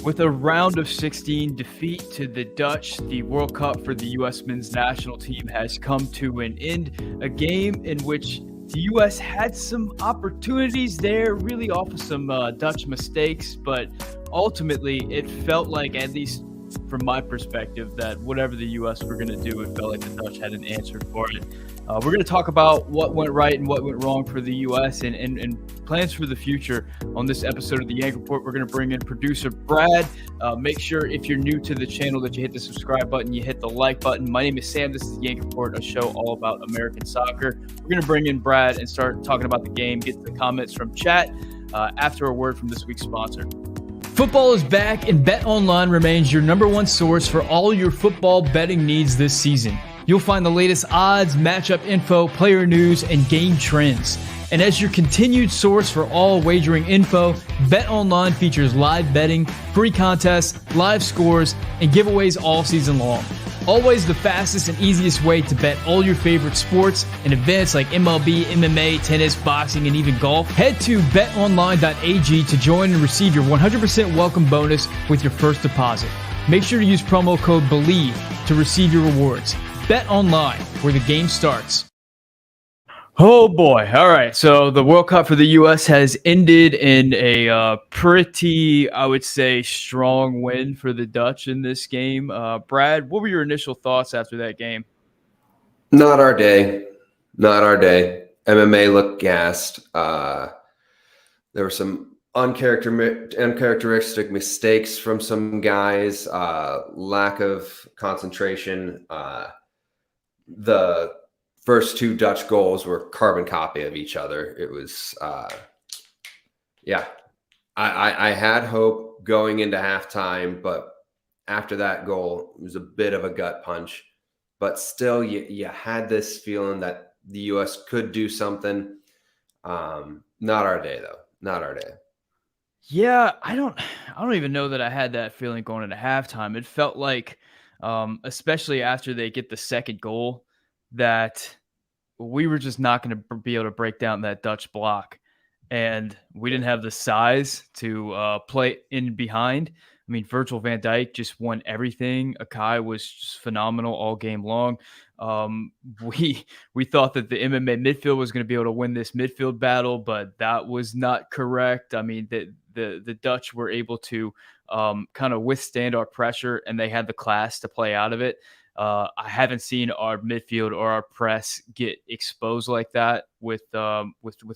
With a round of 16 defeat to the Dutch, the World Cup for the U.S. men's national team has come to an end. A game in which the U.S. had some opportunities there, really off of some Dutch mistakes, but ultimately it felt like, at least from my perspective, that whatever the U.S. were going to do, it felt like the Dutch had an answer for it. We're going to talk about what went right and what went wrong for the U.S. and plans for the future on this episode of the Yank Report. We're going to bring in producer Brad. Make sure, if you're new to the channel, that you hit the subscribe button, you hit the like button. My name is Sam. This is the Yank Report, a show all about American soccer. We're going to bring in Brad and start talking about the game, get the comments from chat after a word from this week's sponsor. Football is back, and BetOnline remains your number one source for all your football betting needs this season. You'll find the latest odds, matchup info, player news, and game trends. And as your continued source for all wagering info, BetOnline features live betting, free contests, live scores, and giveaways all season long. Always the fastest and easiest way to bet all your favorite sports and events like MLB, MMA, tennis, boxing, and even golf. Head to betonline.ag to join and receive your 100% welcome bonus with your first deposit. Make sure to use promo code BELIEVE to receive your rewards. Bet online, where the game starts. Oh boy. All right. So the World Cup for the U.S. has ended in a pretty, I would say, strong win for the Dutch in this game. Brad, what were your initial thoughts after that game? Not our day. Not our day. MMA looked gassed. There were some uncharacteristic mistakes from some guys, lack of concentration. The first two Dutch goals were carbon copy of each other. It was, I had hope going into halftime, but after that goal, it was a bit of a gut punch. But still, you had this feeling that the U.S. could do something. Not our day, though. Not our day. Yeah, I don't even know that I had that feeling going into halftime. It felt like, especially after they get the second goal, that we were just not going to be able to break down that Dutch block. And we didn't have the size to play in behind. I mean, Virgil van Dijk just won everything. Akai was just phenomenal all game long. We thought that the MMA midfield was going to be able to win this midfield battle, but that was not correct. I mean, the Dutch were able to kind of withstand our pressure, and they had the class to play out of it. I haven't seen our midfield or our press get exposed like that with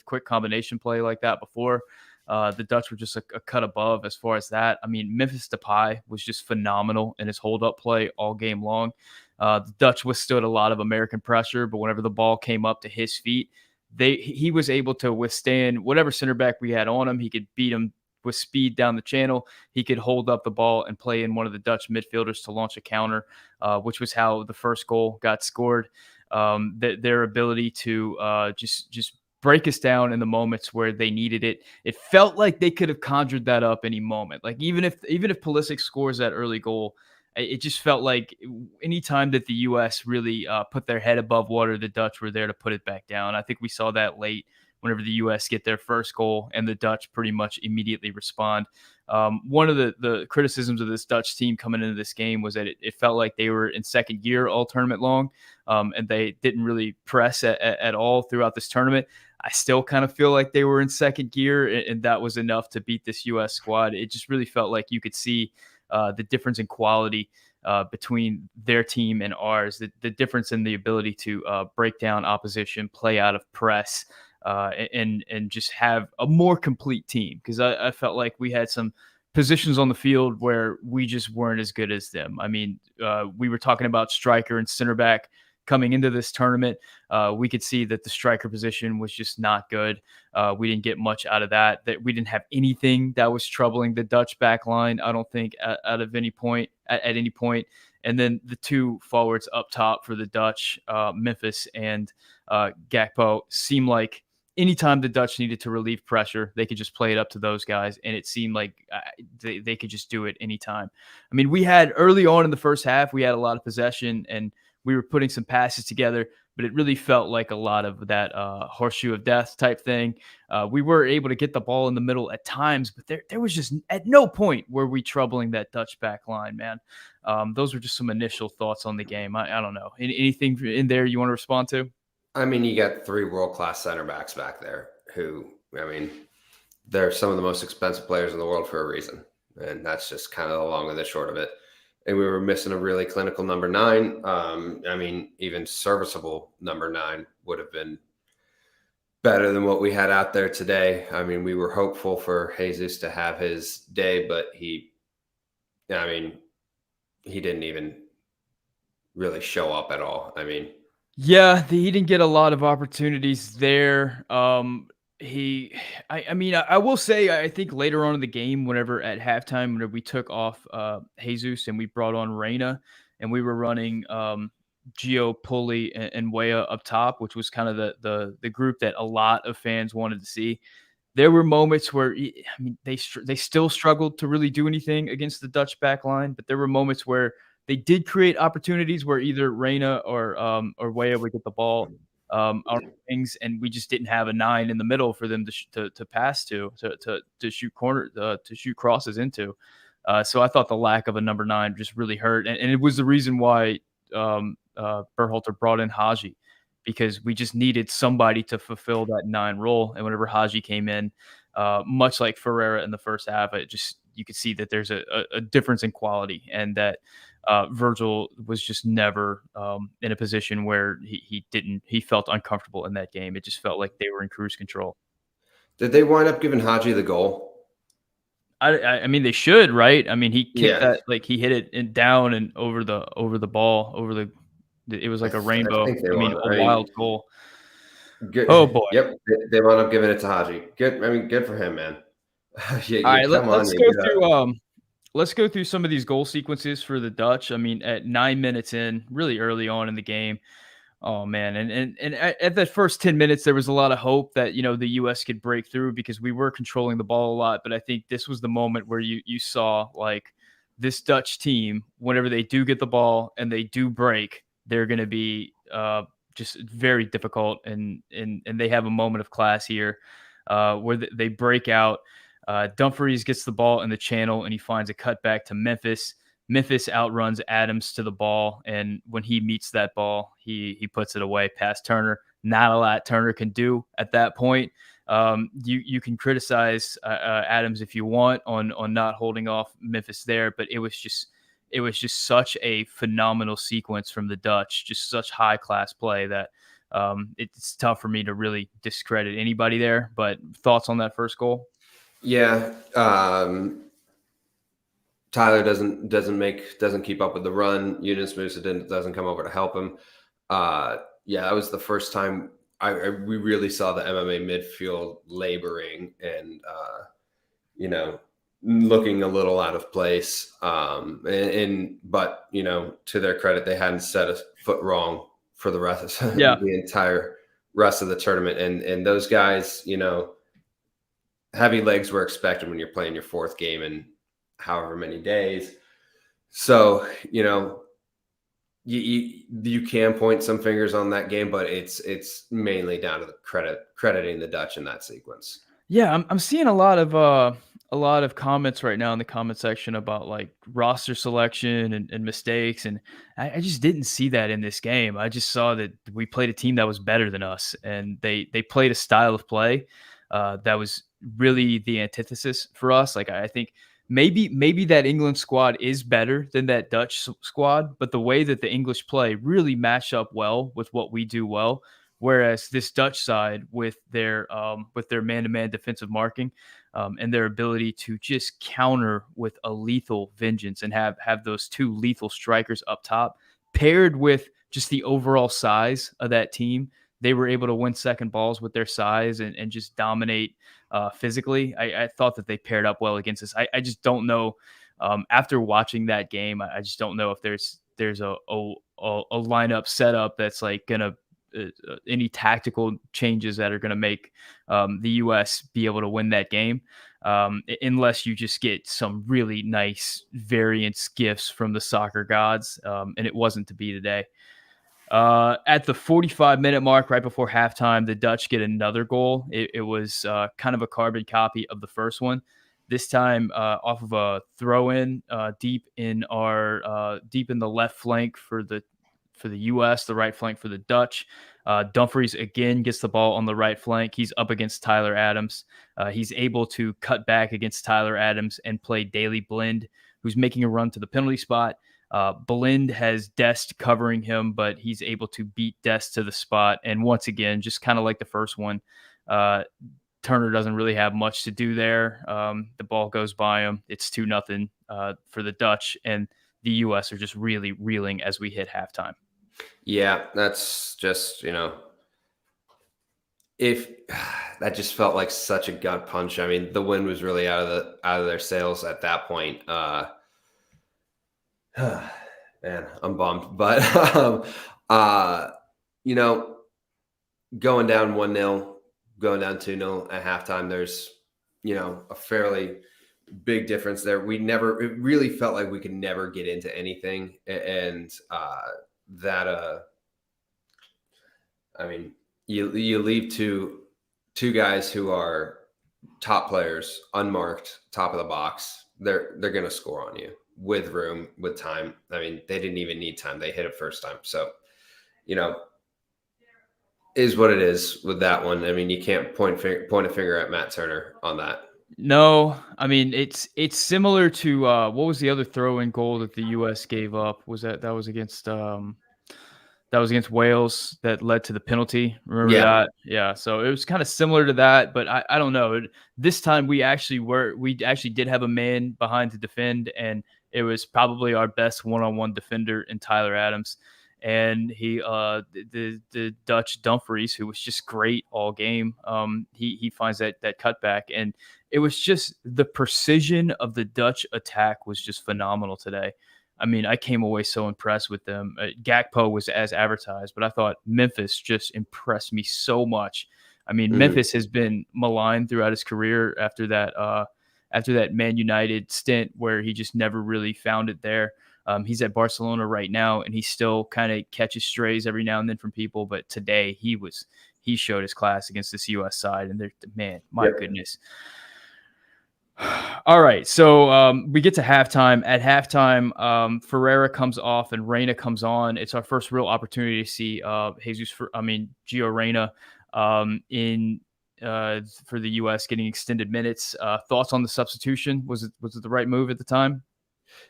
quick combination play like that before. The Dutch were just a cut above as far as that. I mean, Memphis Depay was just phenomenal in his hold-up play all game long. The Dutch withstood a lot of American pressure, but whenever the ball came up to his feet, he was able to withstand whatever center back we had on him. He could beat him with speed down the channel. He could hold up the ball and play in one of the Dutch midfielders to launch a counter, which was how the first goal got scored. Their ability to just break us down in the moments where they needed it. It felt like they could have conjured that up any moment. Like even if Pulisic scores that early goal, it just felt like anytime that the U.S. really put their head above water, the Dutch were there to put it back down. I think we saw that late whenever the U.S. get their first goal and the Dutch pretty much immediately respond. One of the criticisms of this Dutch team coming into this game was that it felt like they were in second gear all tournament long, and they didn't really press at all throughout this tournament. I still kind of feel like they were in second gear, and that was enough to beat this U.S. squad. It just really felt like you could see the difference in quality between their team and ours, the difference in the ability to break down opposition, play out of press, and just have a more complete team. Because I felt like we had some positions on the field where we just weren't as good as them. I mean, we were talking about striker and center back coming into this tournament. We could see that the striker position was just not good. We didn't get much out of that. That we didn't have anything that was troubling the Dutch back line, I don't think, at any point. And then the two forwards up top for the Dutch, Memphis and Gakpo, seemed like anytime the Dutch needed to relieve pressure, they could just play it up to those guys, and it seemed like they could just do it anytime. I mean, we had early on in the first half, we had a lot of possession, and We were putting some passes together, but it really felt like a lot of that horseshoe of death type thing. We were able to get the ball in the middle at times, but there was just at no point were we troubling that Dutch back line, man. Those were just some initial thoughts on the game. I don't know. Anything in there you want to respond to? I mean, you got three world-class center backs back there who, I mean, they're some of the most expensive players in the world for a reason. And that's just kind of the long and the short of it. And we were missing a really clinical number nine. I mean, even serviceable number nine would have been better than what we had out there today. I mean, we were hopeful for Jesus to have his day, but I mean, he didn't even really show up at all. I mean, Yeah, he didn't get a lot of opportunities there. He, I mean, I will say, I think later on in the game, whenever at halftime, whenever we took off Jesus and we brought on Reyna, and we were running Gio, Pulley, and Weah up top, which was kind of the group that a lot of fans wanted to see. There were moments where I mean they still struggled to really do anything against the Dutch back line, but there were moments where they did create opportunities where either Reyna or Weah would get the ball on wings, and we just didn't have a 9 in the middle for them to pass to shoot to shoot crosses into. So I thought the lack of a number 9 just really hurt, and it was the reason why Berhalter brought in Haji, because we just needed somebody to fulfill that 9 role. And whenever Haji came in, much like Ferreira in the first half, it just you could see that there's a difference in quality, and that Virgil was just never in a position where he felt uncomfortable in that game. It just felt like they were in cruise control. did they wind up giving Haji the goal? I mean, they should, right? I mean, he kicked Yeah, that, like, he hit it in down and over the ball, over the it was like a I rainbow. think they I mean, won. a I mean, wild goal. Oh, good. boy. Yep, they wound up giving it to Haji. Good. I mean, good for him, man. All You right, come on, let's you go get a through, let's go through some of these goal sequences for the Dutch. I mean, at 9 minutes in, really early on in the game, oh man, and at that first 10 minutes, there was a lot of hope that the U.S. could break through because we were controlling the ball a lot. But I think this was the moment where you saw, like, this Dutch team, whenever they do get the ball and they do break, they're going to be just very difficult, and they have a moment of class here where they break out. Dumfries gets the ball in the channel and he finds a cutback to Memphis. Memphis outruns Adams to the ball, and when he meets that ball, he puts it away past Turner. Not a lot Turner can do at that point. You can criticize Adams if you want on not holding off Memphis there, but it was just such a phenomenal sequence from the Dutch, just such high class play that it's tough for me to really discredit anybody there. But thoughts on that first goal? yeah. Tyler doesn't keep up with the run. Eunice Musa doesn't come over to help him. Yeah, that was the first time we really saw the MMA midfield laboring and looking a little out of place. But to their credit, they hadn't set a foot wrong for the rest of Yeah. the entire rest of the tournament. And those guys, heavy legs were expected when you're playing your fourth game in however many days. So, you can point some fingers on that game, but it's mainly down to the crediting the Dutch in that sequence. Yeah, I'm seeing a lot of comments right now in the comment section about, like, roster selection and mistakes, and I just didn't see that in this game. I just saw that we played a team that was better than us, and they played a style of play that was really the antithesis for us. Like, I think maybe that England squad is better than that Dutch squad, but the way that the English play really match up well with what we do well. Whereas this Dutch side, with their man-to-man defensive marking, and their ability to just counter with a lethal vengeance and have those two lethal strikers up top, paired with just the overall size of that team, they were able to win second balls with their size and just dominate physically. I thought that they paired up well against us. I just don't know. After watching that game, I just don't know if there's a lineup setup that's like gonna any tactical changes that are going to make the U.S. be able to win that game, unless you just get some really nice variance gifts from the soccer gods, and it wasn't to be today. At the 45-minute mark, right before halftime, the Dutch get another goal. It was kind of a carbon copy of the first one. This time, off of a throw-in deep in the left flank for the U.S., the right flank for the Dutch. Dumfries again gets the ball on the right flank. He's up against Tyler Adams. He's able to cut back against Tyler Adams and play Daley Blind, who's making a run to the penalty spot. Blind has Dest covering him, but he's able to beat Dest to the spot. And once again, just kind of like the first one, uh, Turner doesn't really have much to do there. The ball goes by him. It's 2-0 for the Dutch, and the U.S. are just really reeling as we hit halftime. Yeah, that's just, if that just felt like such a gut punch. I mean, the wind was really out of their sails at that point. Man, I'm bummed, but uh, you know, going down 1-0, going down 2-0 at halftime, there's a fairly big difference there. It really felt like we could never get into anything, and that I mean, you leave two guys who are top players unmarked, top of the box. They're going to score on you with room, with time. I mean, they didn't even need time. They hit it first time. So, is what it is with that one. I mean, you can't point a finger at Matt Turner on that. No, I mean it's similar to what was the other throw-in goal that the U.S. gave up? That was against Wales that led to the penalty. Remember Yeah. that? Yeah. So it was kind of similar to that, but I don't know. This time we actually did have a man behind to defend, and it was probably our best one-on-one defender in Tyler Adams. And the Dutch Dumfries, who was just great all game. He finds that cutback, and it was just the precision of the Dutch attack was just phenomenal today. I mean, I came away so impressed with them. Gakpo was as advertised, but I thought Memphis just impressed me so much. I mean, Mhm. Memphis has been maligned throughout his career after that Man United stint where he just never really found it there. He's at Barcelona right now, and he still kind of catches strays every now and then from people. But today he showed his class against this U.S. side, and man, my Yep. goodness. All right, so we get to halftime. At halftime, Ferreira comes off and Reyna comes on. It's our first real opportunity to see Gio Reyna in for the U.S. getting extended minutes. Thoughts on the substitution? Was it the right move at the time?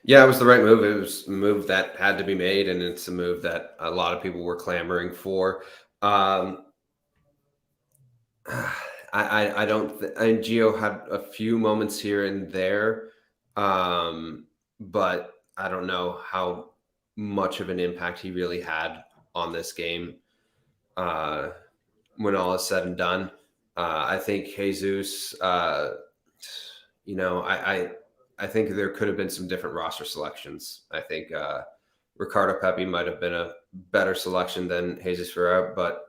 Yeah, it was the right move. It was a move that had to be made, and it's a move that a lot of people were clamoring for. Um, I don't. Gio had a few moments here and there, but I don't know how much of an impact he really had on this game. Uh, when all is said and done, I think Jesus. I think there could have been some different roster selections. I think Ricardo Pepi might have been a better selection than Jesus Ferreira, but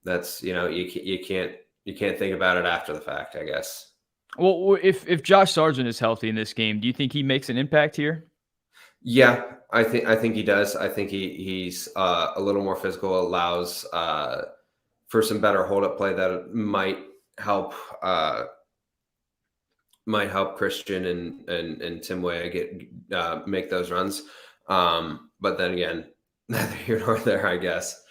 that's you can't think about it after the fact, I guess. Well, if Josh Sargent is healthy in this game, do you think he makes an impact here? Yeah, I think he does. I think he's a little more physical, allows for some better hold up play that help uh, might help Christian and Tim Weah make those runs. But then again, neither here nor there, I guess.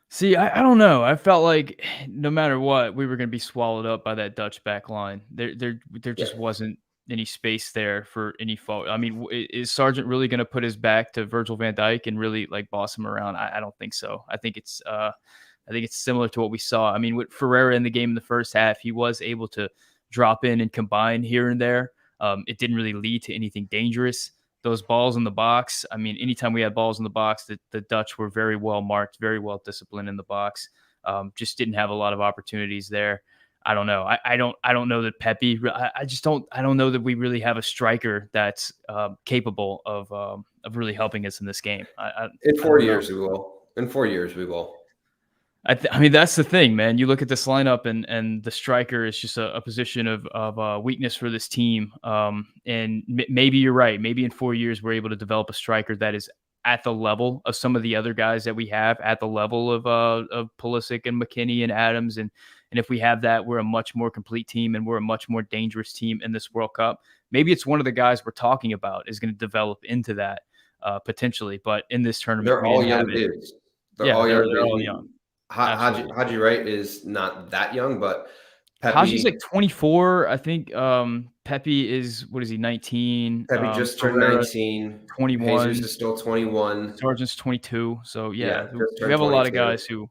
See, I don't know. I felt like no matter what, we were going to be swallowed up by that Dutch back line. There Yeah. just wasn't any space there for any fault. I mean, is Sargent really going to put his back to Virgil van Dijk and really like boss him around? I don't think so. I think it's similar to what we saw. I mean, with Ferreira in the game in the first half, he was able to drop in and combine here and there. It didn't really lead to anything dangerous. Those balls in the box, I mean, anytime we had balls in the box, the Dutch were very well marked, very well disciplined in the box. Just didn't have a lot of opportunities there. I don't know. I don't know that Pepe. I don't know that we really have a striker that's capable of really helping us in this game. In I four don't know. years we will. In 4 years we will. I mean, that's the thing, man. You look at this lineup, and the striker is just a position of weakness for this team. And maybe you're right. Maybe in 4 years we're able to develop a striker that is at the level of some of the other guys that we have, at the level of Pulisic and McKinney and Adams, and if we have that, we're a much more complete team and we're a much more dangerous team in this World Cup. Maybe it's one of the guys we're talking about is going to develop into that potentially, but in this tournament They're we all didn't have young it. dudes. They're Yeah, all young they're dudes. I all young. mean, Haji Absolutely. Haji Wright is not that young, but Haji's Pepe like 24. I think Pepe is, what is he, 19? Pepe just turned Herrera 19. Jesus 21. is still 21. Sargent's 22. So Yeah, yeah, just we turned have a lot of 22. guys who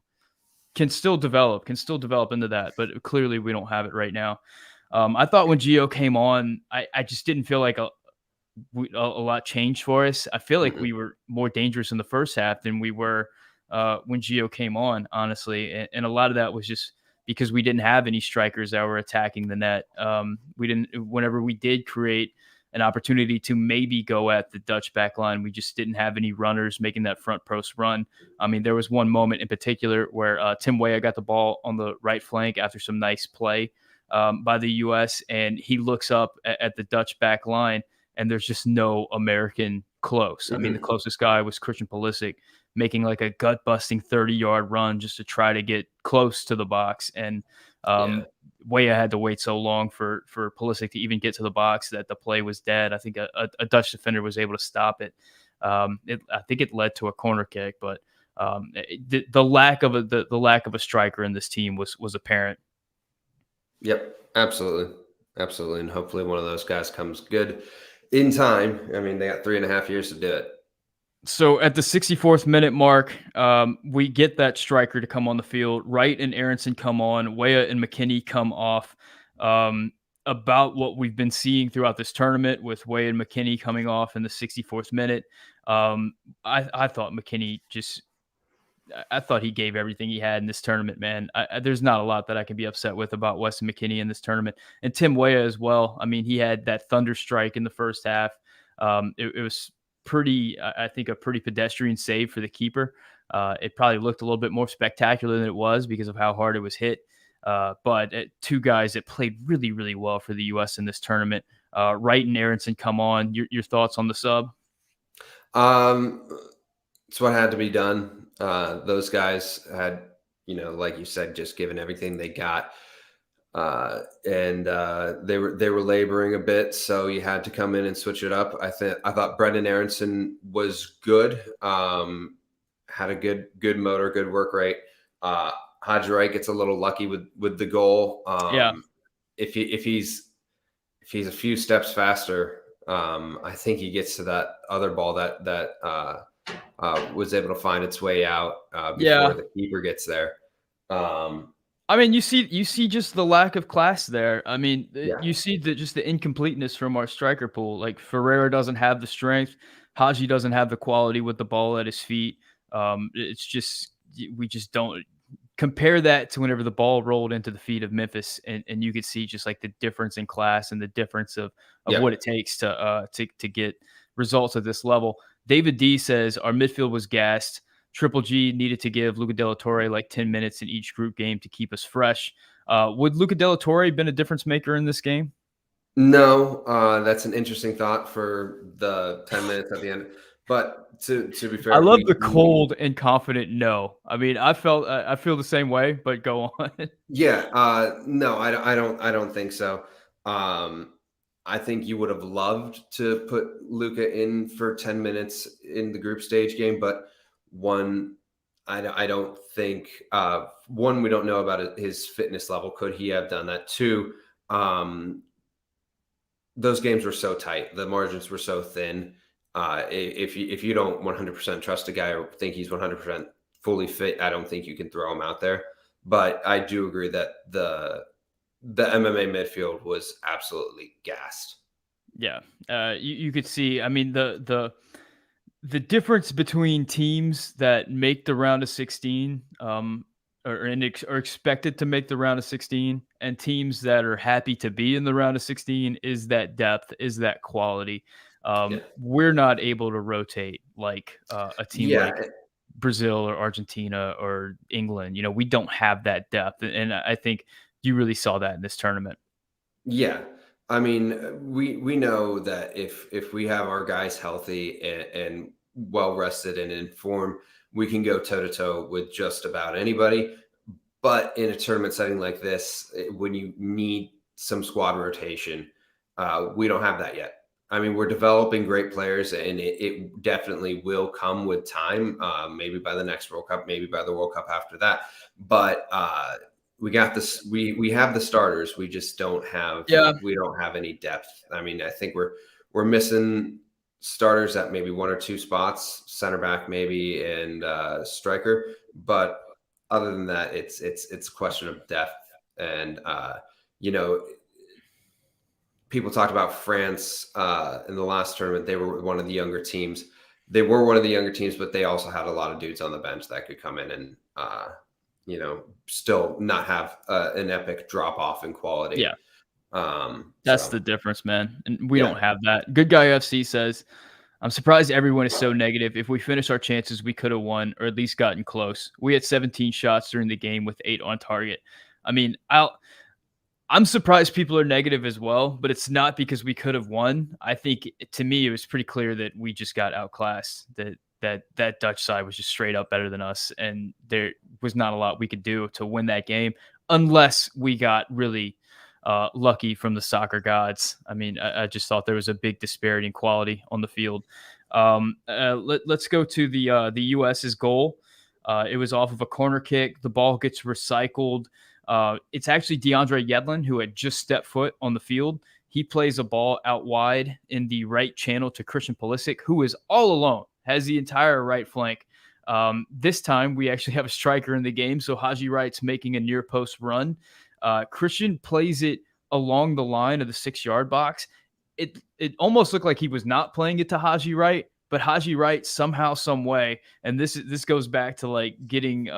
can still develop into that, but clearly we don't have it right now. I thought when Gio came on, I just didn't feel like a lot changed for us. I feel like Mm-mm. we were more dangerous in the first half than we were when Gio came on, honestly. And a lot of that was just because we didn't have any strikers that were attacking the net. We didn't, whenever we did create an opportunity to maybe go at the Dutch back line, we just didn't have any runners making that front post run. I mean, there was one moment in particular where Tim Weah got the ball on the right flank after some nice play by the U.S., and he looks up at the Dutch back line, and there's just no American close. I mean, the Mm-mm. closest guy was Christian Pulisic making like a gut busting 30-yard run just to try to get close to the box. And Yeah. Weah had to wait so long for Pulisic to even get to the box that the play was dead. I think a Dutch defender was able to stop it. I think it led to a corner kick, but the lack of the lack of a striker in this team was apparent. Yep. Absolutely. Absolutely. And hopefully one of those guys comes good in time. I mean, they got 3.5 years to do it. So at the 64th minute mark, we get that striker to come on the field. Wright and Aronson come on. Weah and McKinney come off. Um, about what we've been seeing throughout this tournament with Weah and McKinney coming off in the 64th minute. I thought McKinney just I thought he gave everything he had in this tournament, man. There's not a lot that I can be upset with about Weston McKinney in this tournament, and Tim Weah as well. I mean, he had that thunder strike in the first half. It was pretty, I think, a pretty pedestrian save for the keeper. It probably looked a little bit more spectacular than it was because of how hard it was hit. But two guys that played really, really well for the U.S. in this tournament. Wright and Aronson come on. Your thoughts on the sub? Um, it's what had to be done. Those guys had, like you said, just given everything they got, and they were laboring a bit, so you had to come in and switch it up. I thought Brendan Aronson was good. Had a good motor, good work rate. Haji Wright gets a little lucky with the goal. Yeah, If he's a few steps faster, I think he gets to that other ball that was able to find its way out before yeah. the keeper gets there. Um, I mean, you see just the lack of class there. I mean, yeah, you see just the incompleteness from our striker pool. Like Ferreira doesn't have the strength, Haji doesn't have the quality with the ball at his feet. It's just we just don't compare that to whenever the ball rolled into the feet of Memphis, and you could see just like the difference in class and the difference of yeah. what it takes to get results at this level. David D says our midfield was gassed. Triple G needed to give Luca Della Torre like 10 minutes in each group game to keep us fresh. Would Luca Della Torre been a difference maker in this game? No, that's an interesting thought for the 10 minutes at the end. But to be I fair, love we the cold and confident no. I mean, I feel the same way, but go on. yeah, no, I don't think so. Um, I think you would have loved to put Luca in for 10 minutes in the group stage game, but one, I don't think one, we don't know about his fitness level. Could he have done that? Two, um, those games were so tight, the margins were so thin. If you don't 100% trust a guy or think he's 100% fully fit, I don't think you can throw him out there. But I do agree that the MMA midfield was absolutely gassed. Yeah, you could see. I mean, the difference between teams that make the round of 16, are expected to make the round of 16, and teams that are happy to be in the round of 16 is that depth, is that quality. Yeah, We're not able to rotate like a team yeah, like Brazil or Argentina or England. We don't have that depth, and I think you really saw that in this tournament. yeah. I mean, we know that if we have our guys healthy and well rested and in form, we can go toe to toe with just about anybody. But in a tournament setting like this, when you need some squad rotation, we don't have that yet. I mean, we're developing great players, and it definitely will come with time. Maybe by the next World Cup, maybe by the World Cup after that. But we got this. We have the starters. We just don't have Yeah, any depth. I mean, I think we're missing starters at maybe one or two spots, center back maybe, and striker. But other than that, it's a question of depth. And you know, people talked about France in the last tournament. They were one of the younger teams. They were one of the younger teams, but they also had a lot of dudes on the bench that could come in and still not have an epic drop off in quality. yeah. That's So the difference, man. And we yeah, don't have that. Good Guy FC says, I'm surprised everyone is so negative. If we finish our chances, we could have won or at least gotten close. We had 17 shots during the game with 8 on target. I mean, I'm surprised people are negative as well, but it's not because we could have won. I think to me it was pretty clear that we just got outclassed. That Dutch side was just straight up better than us, and there was not a lot we could do to win that game unless we got really lucky from the soccer gods. I mean, I just thought there was a big disparity in quality on the field. Let's go to the U.S.'s goal. It was off of a corner kick. The ball gets recycled. It's actually DeAndre Yedlin who had just stepped foot on the field. He plays a ball out wide in the right channel to Christian Pulisic, who is all alone, has the entire right flank. This time we actually have a striker in the game, so Haji Wright's making a near post run. Christian plays it along the line of the 6-yard box. It almost looked like he was not playing it to Haji Wright, but Haji Wright somehow, some way, and this goes back to like getting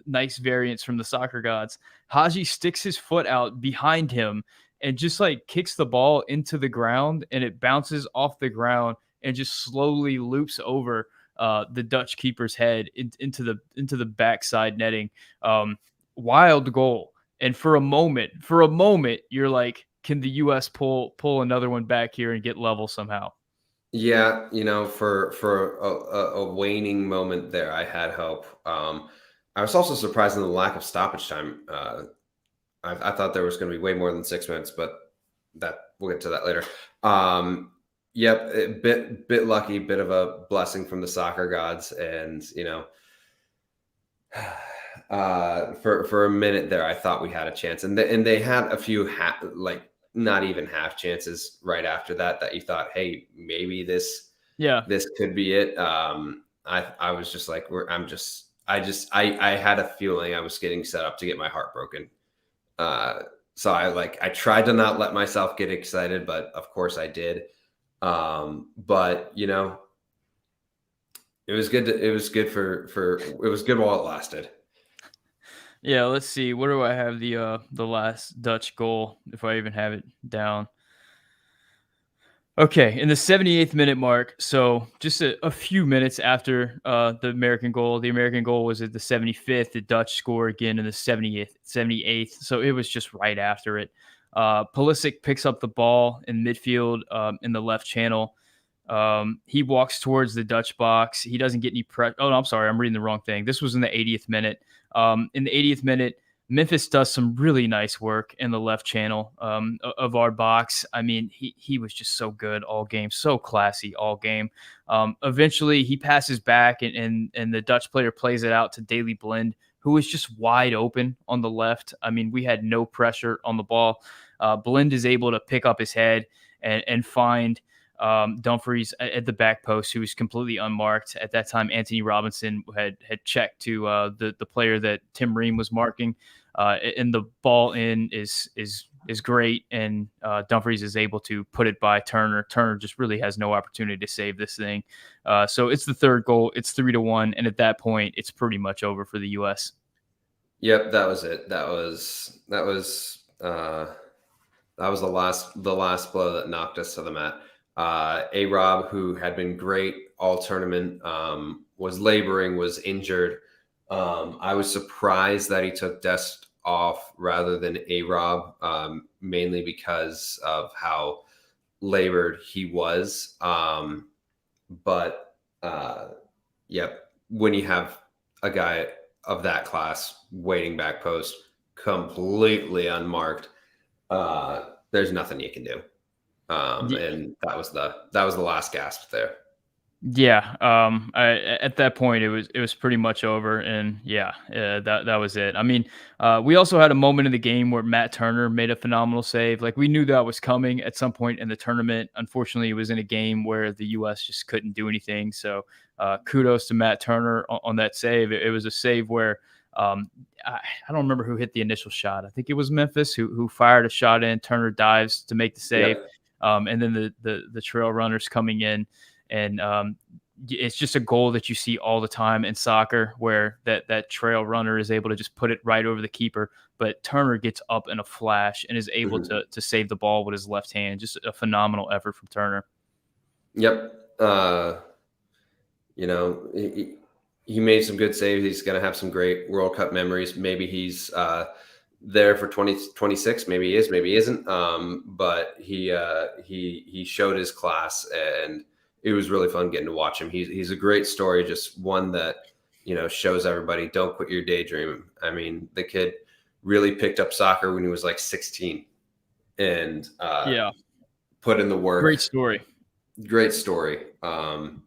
nice variants from the soccer gods. Haji sticks his foot out behind him and just like kicks the ball into the ground, and it bounces off the ground and just slowly loops over the Dutch keeper's head into the backside netting. Wild goal. And for a moment, you're like, can the U.S. pull another one back here and get level somehow? yeah. For a waning moment there, I had hope. I was also surprised in the lack of stoppage time. I thought there was going to be way more than 6 minutes, but that we'll get to that later. Yep, a bit lucky, bit of a blessing from the soccer gods, and for a minute there, I thought we had a chance, and they had a few like not even half chances right after that you thought, hey, maybe Yeah. this could be it. I was just like, I had a feeling I was getting set up to get my heart broken. So I tried to not let myself get excited, but of course I did. But it was good. It was good it was good while it lasted. Yeah, let's see. Where do I have the last Dutch goal, if I even have it down? Okay, in the 78th minute mark, so just a few minutes after the American goal. The American goal was at the 75th. The Dutch score again in the 78th. So it was just right after it. Pulisic picks up the ball in midfield in the left channel. He walks towards the Dutch box. He doesn't get any pressure. Oh, no, I'm sorry. I'm reading the wrong thing. This was in the 80th minute. In the 80th minute, Memphis does some really nice work in the left channel of our box. I mean, he was just so good all game, so classy all game. Eventually, he passes back, and the Dutch player plays it out to Daley Blind, who was just wide open on the left. I mean, we had no pressure on the ball. Blind is able to pick up his head and find Dumfries at the back post, who was completely unmarked at that time. Anthony Robinson had checked to the player that Tim Ream was marking, and the ball in is great, and Dumfries is able to put it by Turner. Turner just really has no opportunity to save this thing. So it's the third goal. It's 3-1, and at that point, it's pretty much over for the U.S. Yep, that was it. That was the last blow that knocked us to the mat. A-Rob, who had been great all tournament, was laboring, was injured. I was surprised that he took Dest off rather than A-Rob, mainly because of how labored he was. But uh, yep, when you have a guy of that class waiting back post completely unmarked, there's nothing you can do. And that was the last gasp there. Yeah, at that point, it was pretty much over, and yeah, that was it. I mean, we also had a moment in the game where Matt Turner made a phenomenal save. Like we knew that was coming at some point in the tournament. Unfortunately, it was in a game where the U.S. just couldn't do anything. So, kudos to Matt Turner on that save. It was a save where I don't remember who hit the initial shot. I think it was Memphis who fired a shot in. Turner dives to make the save, Yep. and then the trail runners coming in and it's just a goal that you see all the time in soccer where that trail runner is able to just put it right over the keeper, but Turner gets up in a flash and is able Mhm. to save the ball with his left hand. Just a phenomenal effort from Turner. Yep. He made some good saves. He's going to have some great World Cup memories. Maybe he's there for 2026. Maybe he is. Maybe he isn't. But he showed his class, and it was really fun getting to watch him. He's a great story. Just one that shows everybody don't quit your daydream. I mean, the kid really picked up soccer when he was like 16, and Yeah, put in the work. great story. Great story. And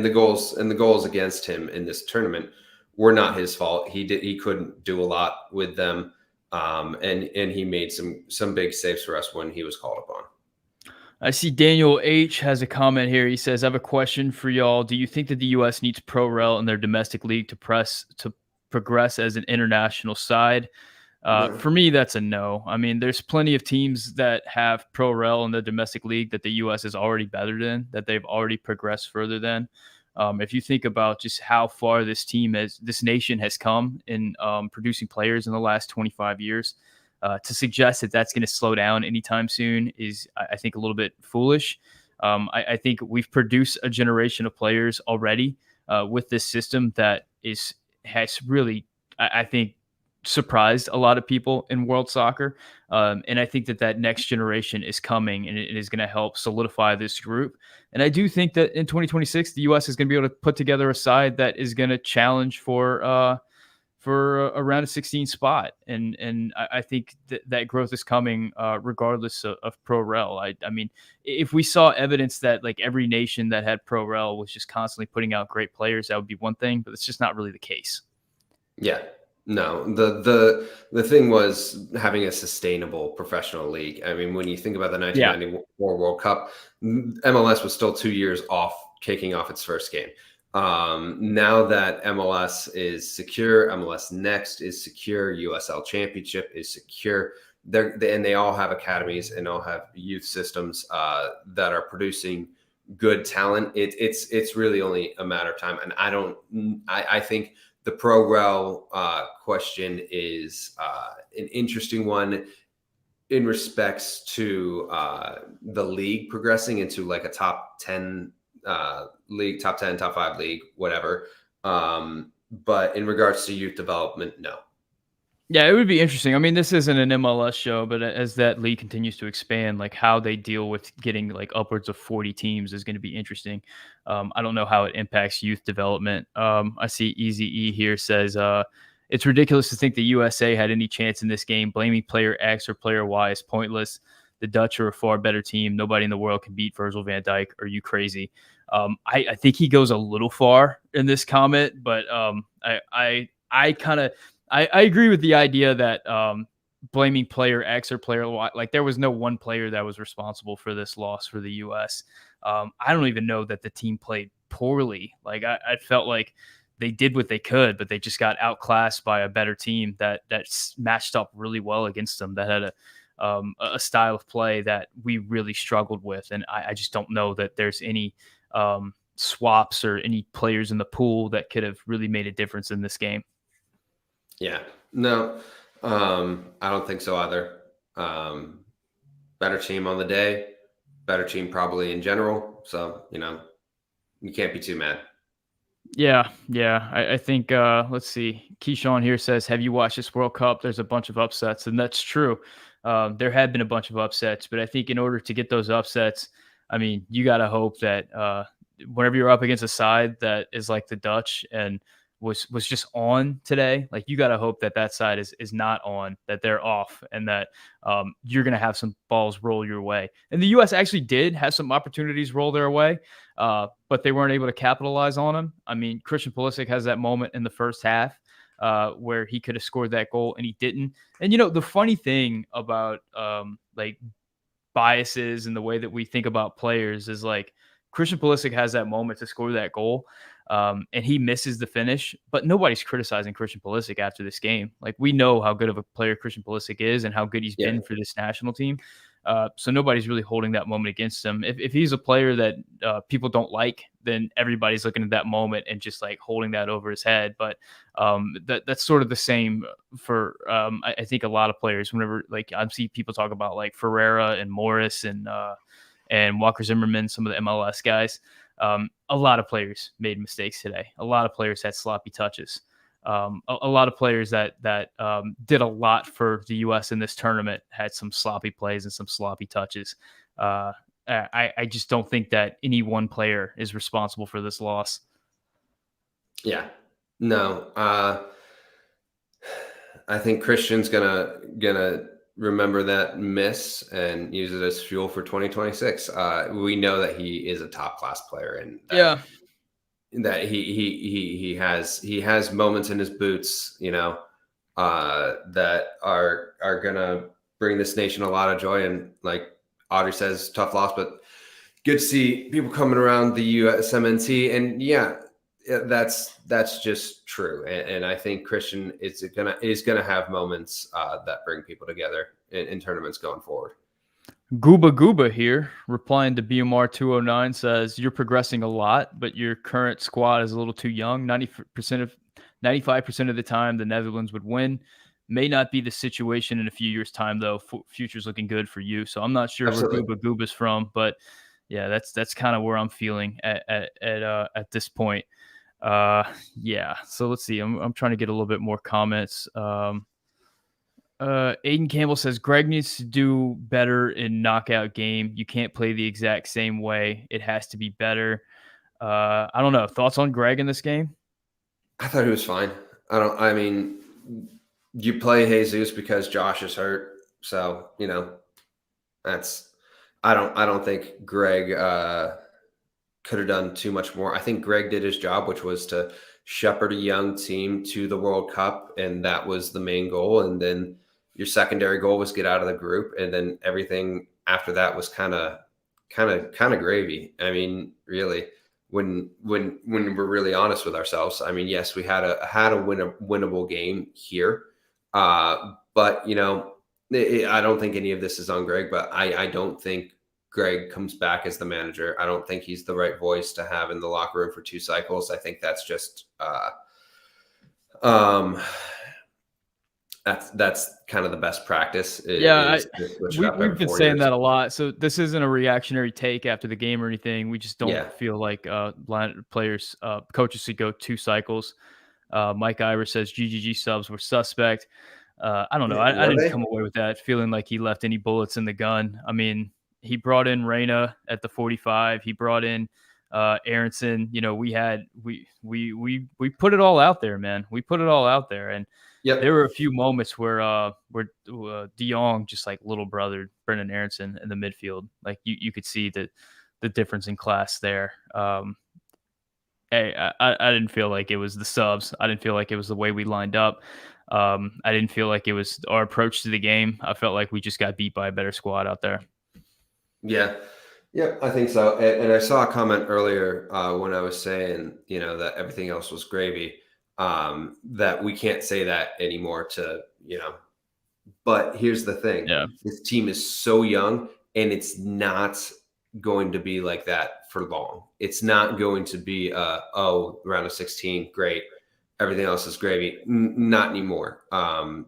the goals against him in this tournament were not his fault. He couldn't do a lot with them. And he made some big saves for us when he was called upon. I see Daniel H has a comment here. He says, "I have a question for y'all. Do you think that the U.S. needs pro rel in their domestic league to progress as an international side?" No. For me, that's a no. I mean, there's plenty of teams that have pro rel in the domestic league that the U.S. is already better than, that they've already progressed further than. If you think about just how far this nation has come in producing players in the last 25 years, to suggest that that's going to slow down anytime soon is, I think, a little bit foolish. I think we've produced a generation of players already with this system that has really, I think, surprised a lot of people in world soccer. And I think that next generation is coming and it is going to help solidify this group. And I do think that in 2026, the U.S. is going to be able to put together a side that is going to challenge for a round of 16 spot. And I think that growth is coming regardless of pro rel. I mean, if we saw evidence that like every nation that had pro rel was just constantly putting out great players, that would be one thing, but it's just not really the case. Yeah. No. The thing was having a sustainable professional league. I mean, when you think about the Yeah. 1994 World Cup, MLS was still 2 years off kicking off its first game. Now that MLS is secure, MLS Next is secure, USL Championship is secure. And they all have academies and all have youth systems that are producing good talent. It's really only a matter of time. And I think the pro rel question is an interesting one in respects to the league progressing into like a top 10 league, top 10, top 5 league, whatever. But in regards to youth development, no. Yeah, it would be interesting. I mean, this isn't an MLS show, but as that league continues to expand, like how they deal with getting like upwards of 40 teams is going to be interesting. I don't know how it impacts youth development. I see Easy E here says, it's ridiculous to think the USA had any chance in this game. Blaming player X or player Y is pointless. The Dutch are a far better team. Nobody in the world can beat Virgil van Dijk. Are you crazy? I think he goes a little far in this comment, but I kind of I agree with the idea that blaming player X or player Y, like there was no one player that was responsible for this loss for the U.S. I don't even know that the team played poorly. Like I felt like they did what they could, but they just got outclassed by a better team that matched up really well against them. That had a style of play that we really struggled with, and I just don't know that there's any swaps or any players in the pool that could have really made a difference in this game. Yeah. No, I don't think so either. Better team on the day, better team probably in general. So, you can't be too mad. Yeah. I think let's see. Keyshawn here says, "Have you watched this World Cup? There's a bunch of upsets," and that's true. There have been a bunch of upsets, but I think in order to get those upsets, I mean, you got to hope that whenever you're up against a side that is like the Dutch and was just on today, like you got to hope that that side is not on, that they're off, and that you're going to have some balls roll your way. And the U.S. actually did have some opportunities roll their way, but they weren't able to capitalize on them. I mean, Christian Pulisic has that moment in the first half where he could have scored that goal and he didn't. And the funny thing about like biases and the way that we think about players is like Christian Pulisic has that moment to score that goal, and he misses the finish. But nobody's criticizing Christian Pulisic after this game. Like we know how good of a player Christian Pulisic is and how good he's Yeah, been for this national team. So nobody's really holding that moment against him. If he's a player that people don't like, then everybody's looking at that moment and just like holding that over his head. But that's sort of the same for I think a lot of players. Whenever like I see people talk about like Ferreira and Morris and Walker Zimmerman, some of the MLS guys. A lot of players made mistakes today. A lot of players had sloppy touches. A lot of players that did a lot for the U.S. in this tournament had some sloppy plays and some sloppy touches. I just don't think that any one player is responsible for this loss. yeah, no. I think Christian's gonna remember that miss and use it as fuel for 2026. We know that he is a top class player, and Yeah. that he has moments in his boots, that are gonna bring this nation a lot of joy. And like Audrey says, tough loss, but good to see people coming around the USMNT. And yeah, that's just true. And I think Christian is gonna have moments that bring people together in tournaments going forward. Gooba Gooba here, replying to BMR 209, says you're progressing a lot, but your current squad is a little too young. 95% of the time, the Netherlands would win. May not be the situation in a few years' time, though. Future's looking good for you. So I'm not sure where Absolutely. Gooba Gooba's from, but yeah, that's kind of where I'm feeling at this point. Yeah. So let's see. I'm trying to get a little bit more comments. Aiden Campbell says Greg needs to do better in knockout game. You can't play the exact same way. It has to be better. I don't know. Thoughts on Greg in this game? I thought he was fine. I mean, you play Jesus because Josh is hurt. So, that's, I don't think Greg could have done too much more. I think Greg did his job, which was to shepherd a young team to the World Cup. And that was the main goal. And then your secondary goal was get out of the group. And then everything after that was kind of gravy. I mean, really, when we're really honest with ourselves, I mean, yes, we had a winnable game here, but I don't think any of this is on Greg. But I don't think Greg comes back as the manager. I don't think he's the right voice to have in the locker room for 2 cycles. I think that's just that's kind of the best practice. Yeah, we've been Four saying years. that a lot. So this isn't a reactionary take after the game or anything. We just don't Yeah. feel like players, coaches should go 2 cycles. Mike Ira says GGG subs were suspect. I don't know. I Were didn't they? come away with that feeling like he left any bullets in the gun. I mean, he brought in Reyna at the 45. He brought in Aronson. We put it all out there, man. We put it all out there, and there Yep. were a few moments where De Jong just like little brother Brendan Aronson in the midfield. Like you could see the difference in class there. Hey, I didn't feel like it was the subs. I didn't feel like it was the way we lined up. I didn't feel like it was our approach to the game. I felt like we just got beat by a better squad out there. Yeah. Yep, I think so. And I saw a comment earlier when I was saying, that everything else was gravy, that we can't say that anymore but here's the thing. Yeah. This team is so young, and it's not going to be like that for long. It's not going to be, round of 16, great. Everything else is gravy. Not anymore.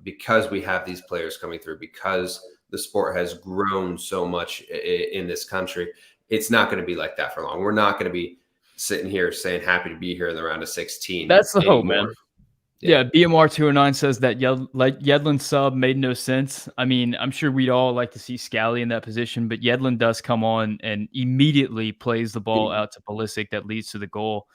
Because we have these players coming through, because the sport has grown so much in this country, it's not going to be like that for long. We're not going to be sitting here saying happy to be here in the round of 16 That's the hope, anymore. man. Yeah, BMR 209 says that Yedlin's sub made no sense. I mean, I'm sure we'd all like to see Scally in that position, but Yedlin does come on and immediately plays the ball He- out to Pulisic that leads to the goal.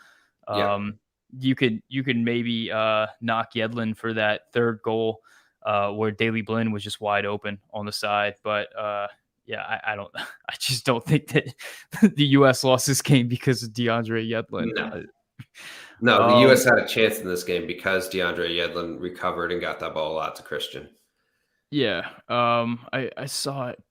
yeah. Um, you could maybe knock Yedlin for that third goal where Daley Blinn was just wide open on the side, but yeah, I don't, I just don't think that the U.S. lost this game because of DeAndre Yedlin. No. No, the Um, US had a chance in this game because DeAndre Yedlin recovered and got that ball out to Christian. Yeah, I saw it.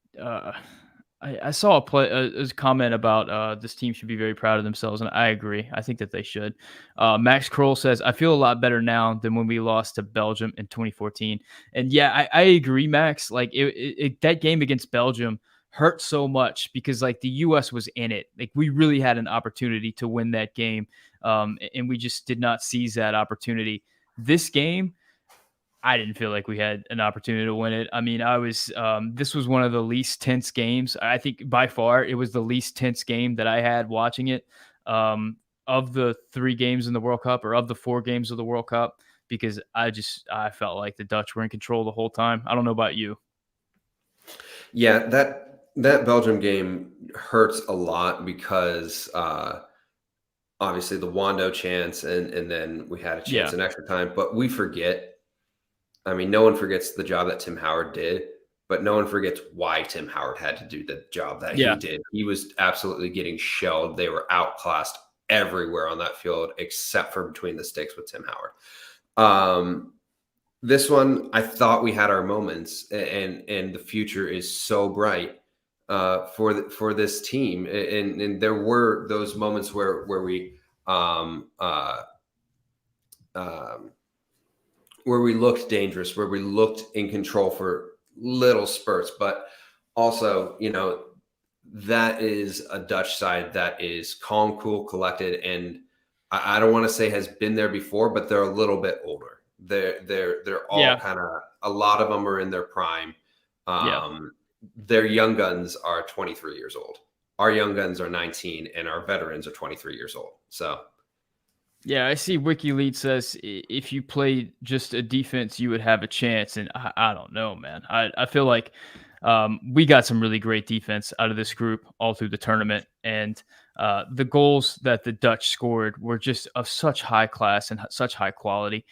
I saw a comment about this team should be very proud of themselves, and I agree. I think that they should. Max Kroll says, "I feel a lot better now than when we lost to Belgium in 2014." And yeah, I agree, Max. Like that game against Belgium hurt so much because like the U.S. was in it. Like we really had an opportunity to win that game, and we just did not seize that opportunity. This game. I didn't feel like we had an opportunity to win it. I mean, this was one of the least tense games. I think by far it was the least tense game that I had watching it of the 3 games in the World Cup or of the 4 games of the World Cup because I felt like the Dutch were in control the whole time. I don't know about you. Yeah, that Belgium game hurts a lot because obviously the Wando chance and then we had a chance Yeah. in extra time, but we forget. I mean, no one forgets the job that Tim Howard did, but no one forgets why Tim Howard had to do the job that he Yeah. did. He was absolutely getting shelled. They were outclassed everywhere on that field except for between the sticks with Tim Howard. This one, I thought we had our moments, and the future is so bright for this team. And there were those moments um, where we looked dangerous, where we looked in control for little spurts, but also, that is a Dutch side that is calm, cool, collected, and I don't want to say has been there before, but they're a little bit older. They're all Yeah. kind of, a lot of them are in their prime. Yeah. Their young guns are 23 years old. Our young guns are 19, and our veterans are 23 years old. So Yeah, I see WikiLeaks says if you played just a defense, you would have a chance. And I don't know, man. I feel like we got some really great defense out of this group all through the tournament. And the goals that the Dutch scored were just of such high class and such high quality.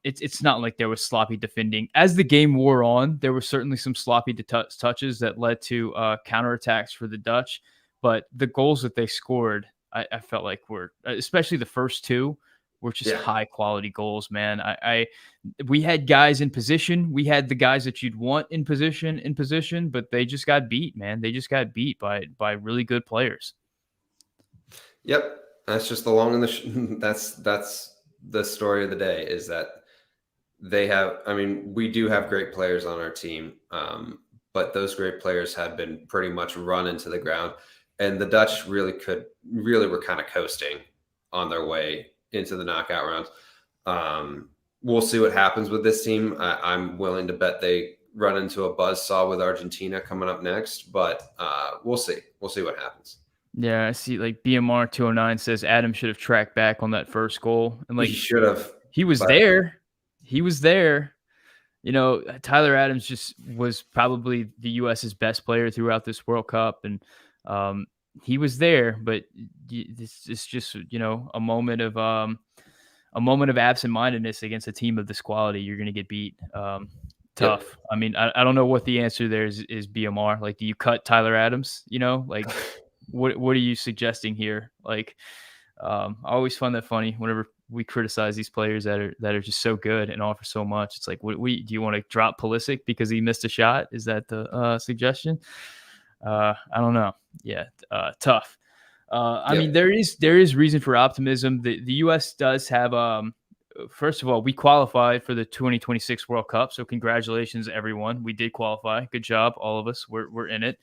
It's not like there was sloppy defending. As the game wore on, there were certainly some sloppy touches that led to counterattacks for the Dutch. But the goals that they scored, I felt like were, especially the first 2, were just yeah. high quality goals, man. We had guys in position. We had the guys that you'd want in position, but they just got beat, man. They just got beat by really good players. Yep, that's just the long and the that's the story of the day is that they have. I mean, we do have great players on our team, but those great players have been pretty much run into the ground, and the Dutch really were kind of coasting on their way into the knockout rounds. We'll see what happens with this team. I'm willing to bet they run into a buzzsaw with Argentina coming up next, but we'll see. We'll see what happens. Yeah, I see. Like BMR 209 says Adam should have tracked back on that first goal, and He like should have, he was but there. He was there. Tyler Adams just was probably the U.S.'s best player throughout this World Cup, and he was there. But it's just a moment of absent-mindedness against a team of this quality. You're going to get beat. yep. Tough. I mean, I don't know what the answer there is BMR. Like, do you cut Tyler Adams? Like what are you suggesting here? Like, I always find that funny whenever we criticize these players that are just so good and offer so much. It's like, do you want to drop Pulisic because he missed a shot? Is that the suggestion? I don't know. Yeah, tough. I mean, Yep. there is reason for optimism. The U.S. does have first of all, we qualified for the 2026 World Cup, so congratulations, everyone. We did qualify. Good job, all of us. We're in it.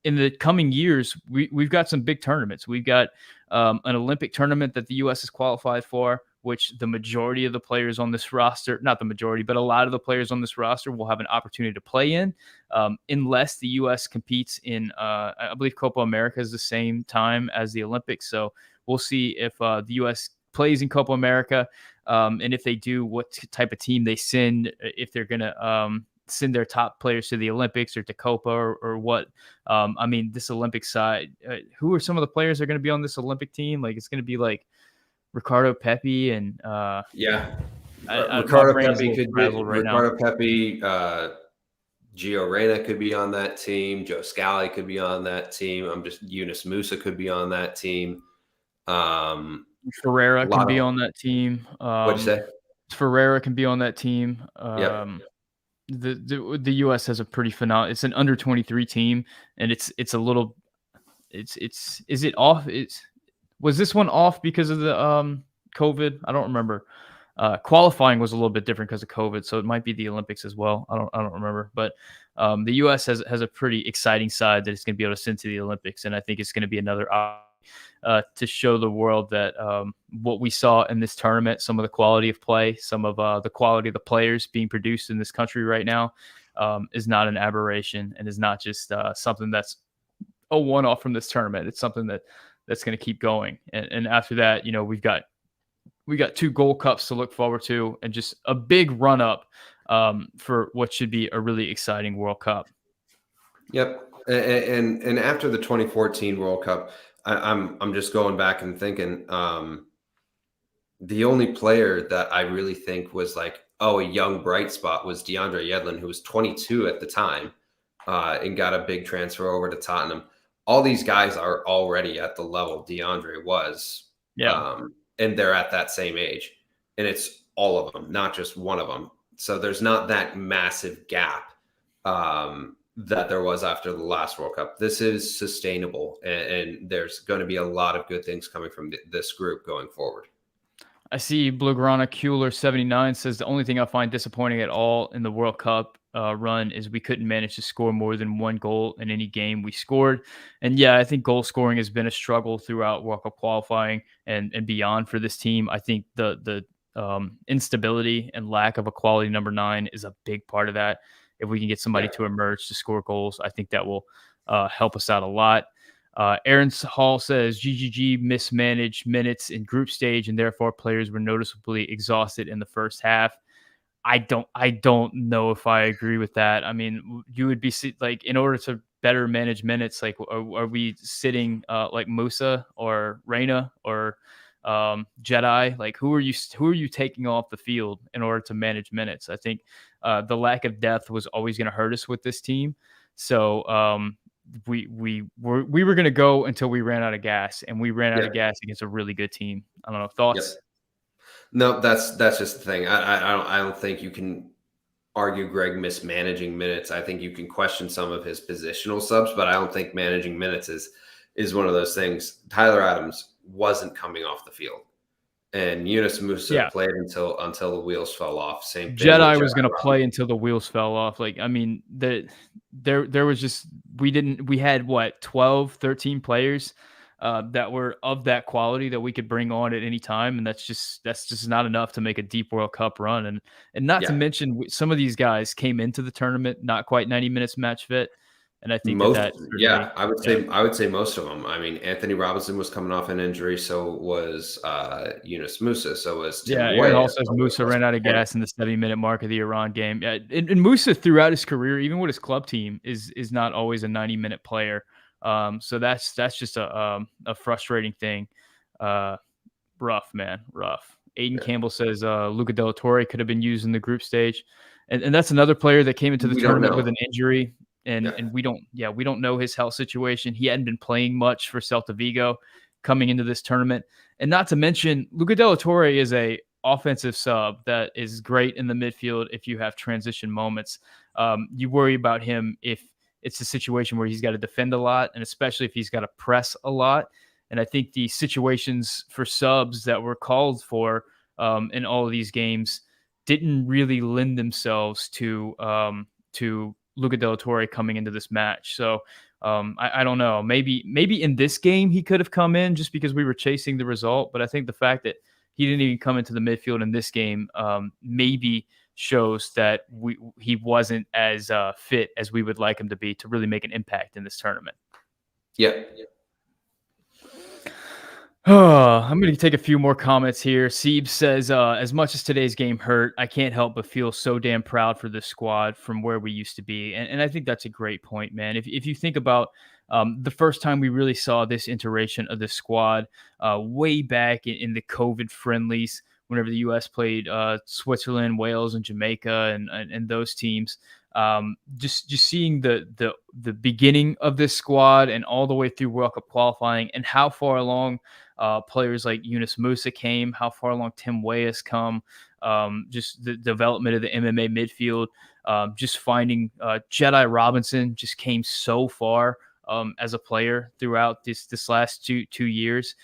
In the coming years, we've got some big tournaments. We've got an Olympic tournament that the U.S. has qualified for, which the majority of the players on this roster, not the majority, but a lot of the players on this roster will have an opportunity to play in, unless the U.S. competes in, I believe Copa America is the same time as the Olympics. So we'll see if the U.S. plays in Copa America. And if they do, what type of team they send, if they're going to send their top players to the Olympics or to Copa or what. I mean, this Olympic side, who are some of the players that are going to be on this Olympic team? Like, it's going to be like Ricardo Pepi and Yeah. my Ricardo brain is a Pepi little could be frazzled right now. Ricardo Pepi, Gio Reyna could be on that team. Joe Scally could be on that team. Yunus Musa could be on that team. Ferreira A lot can be of on that team. what'd you say? Ferreira can be on that team. Yep. The U.S. has a pretty phenomenal. It's an under 23 team, and it's a little. It's is it off? Was this one off because of the COVID? I don't remember. Qualifying was a little bit different because of COVID, so it might be the Olympics as well. I don't remember, but the U.S. has a pretty exciting side that it's going to be able to send to the Olympics, and I think it's going to be another to show the world that what we saw in this tournament, some of the quality of play, some of the quality of the players being produced in this country right now, is not an aberration and is not just something that's a one-off from this tournament. It's something that's going to keep going, and after that, we've got 2 Gold Cups to look forward to, and just a big run up for what should be a really exciting World Cup. Yep. And after the 2014 World Cup, I'm just going back and thinking, the only player that I really think was like, a young bright spot was DeAndre Yedlin, who was 22 at the time, and got a big transfer over to Tottenham. All these guys are already at the level DeAndre was. Yeah. And they're at that same age, and it's all of them, not just one of them. So there's not that massive gap that there was after the last World Cup. This is sustainable, and there's going to be a lot of good things coming from this group going forward. I see Blaugrana Kuehler 79 says the only thing I find disappointing at all in the World Cup run is we couldn't manage to score more than 1 goal in any game we scored. And yeah, I think goal scoring has been a struggle throughout World Cup qualifying and beyond for this team. I think the instability and lack of a quality number 9 is a big part of that. If we can get somebody to emerge to score goals, I think that will help us out a lot. Aaron Hall says GGG mismanaged minutes in group stage, and therefore players were noticeably exhausted in the first half. I don't know if I agree with that. I mean, you would be like, in order to better manage minutes, like are we sitting like Musa or Reyna or Jedi? Like who are you taking off the field in order to manage minutes? I think the lack of depth was always going to hurt us with this team. So we were going to go until we ran out of gas, and we ran out of gas against a really good team. I don't know, thoughts? Yep. No, that's just the thing. I don't think you can argue Greg mismanaging minutes. I think you can question some of his positional subs, but I don't think managing minutes is one of those things. Tyler Adams wasn't coming off the field, and Yunus Musa played until the wheels fell off. Same thing. Jedi was going to play until the wheels fell off. Like, I mean, there was just, we had what, 12, 13 players that were of that quality that we could bring on at any time, and that's just not enough to make a deep World Cup run. And not to mention, some of these guys came into the tournament not quite 90 minutes match fit, and I think I would say most of them. I mean, Anthony Robinson was coming off an injury, so was Yunus Musa, so was Tim Boyd. Aaron Hall says Musa ran out of gas in the 70-minute mark of the Iran game. And Musa throughout his career, even with his club team, is not always a 90-minute player. So that's just a frustrating thing. Rough, man, rough. Aiden Campbell says Luca Della Torre could have been used in the group stage, and that's another player that came into the tournament with an injury, and we don't know his health situation. He hadn't been playing much for Celta Vigo coming into this tournament, and not to mention Luca Della Torre is a offensive sub that is great in the midfield if you have transition moments. You worry about him if it's a situation where he's got to defend a lot, and especially if he's got to press a lot. And I think the situations for subs that were called for in all of these games didn't really lend themselves to Luca Della Torre coming into this match. So I don't know. Maybe in this game he could have come in just because we were chasing the result. But I think the fact that he didn't even come into the midfield in this game maybe shows that he wasn't as fit as we would like him to be to really make an impact in this tournament. Yeah. I'm going to take a few more comments here. Sieb says, as much as today's game hurt, I can't help but feel so damn proud for this squad from where we used to be. And I think that's a great point, man. If you think about the first time we really saw this iteration of the squad, way back in the COVID friendlies, whenever the U.S. played Switzerland, Wales, and Jamaica, and those teams, just seeing the beginning of this squad and all the way through World Cup qualifying, and how far along players like Yunus Musa came, how far along Tim Weah has come, just the development of the MMA midfield, just finding Jedi Robinson just came so far as a player throughout this last two years.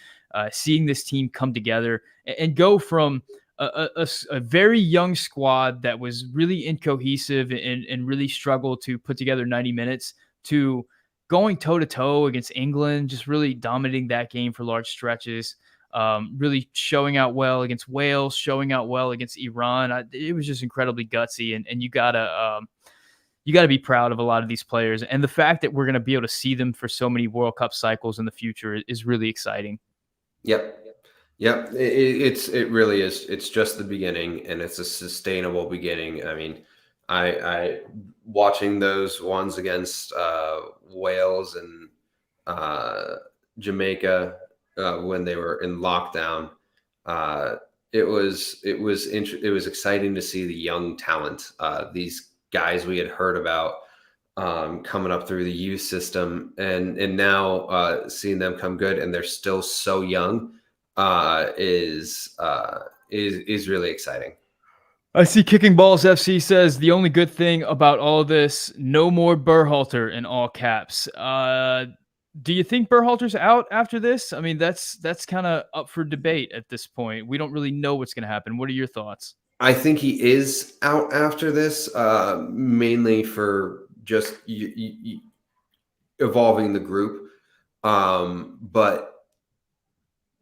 Seeing this team come together and go from a very young squad that was really incohesive and really struggled to put together 90 minutes to going toe to toe against England, just really dominating that game for large stretches, really showing out well against Wales, showing out well against Iran. It was just incredibly gutsy, and you gotta be proud of a lot of these players, and the fact that we're going to be able to see them for so many World Cup cycles in the future is really exciting. Yep. Yep. It really is. It's just the beginning, and it's a sustainable beginning. I mean, I watching those ones against Wales and uh, Jamaica when they were in lockdown. Uh, it was exciting to see the young talent. These guys we had heard about coming up through the youth system, and now seeing them come good, and they're still so young, is really exciting. I see Kicking Balls FC says the only good thing about all this, no more Berhalter in all caps. Do you think Berhalter's out after this? I mean, that's kind of up for debate at this point. We don't really know what's going to happen. What are your thoughts? I think he is out after this, mainly for just evolving the group. But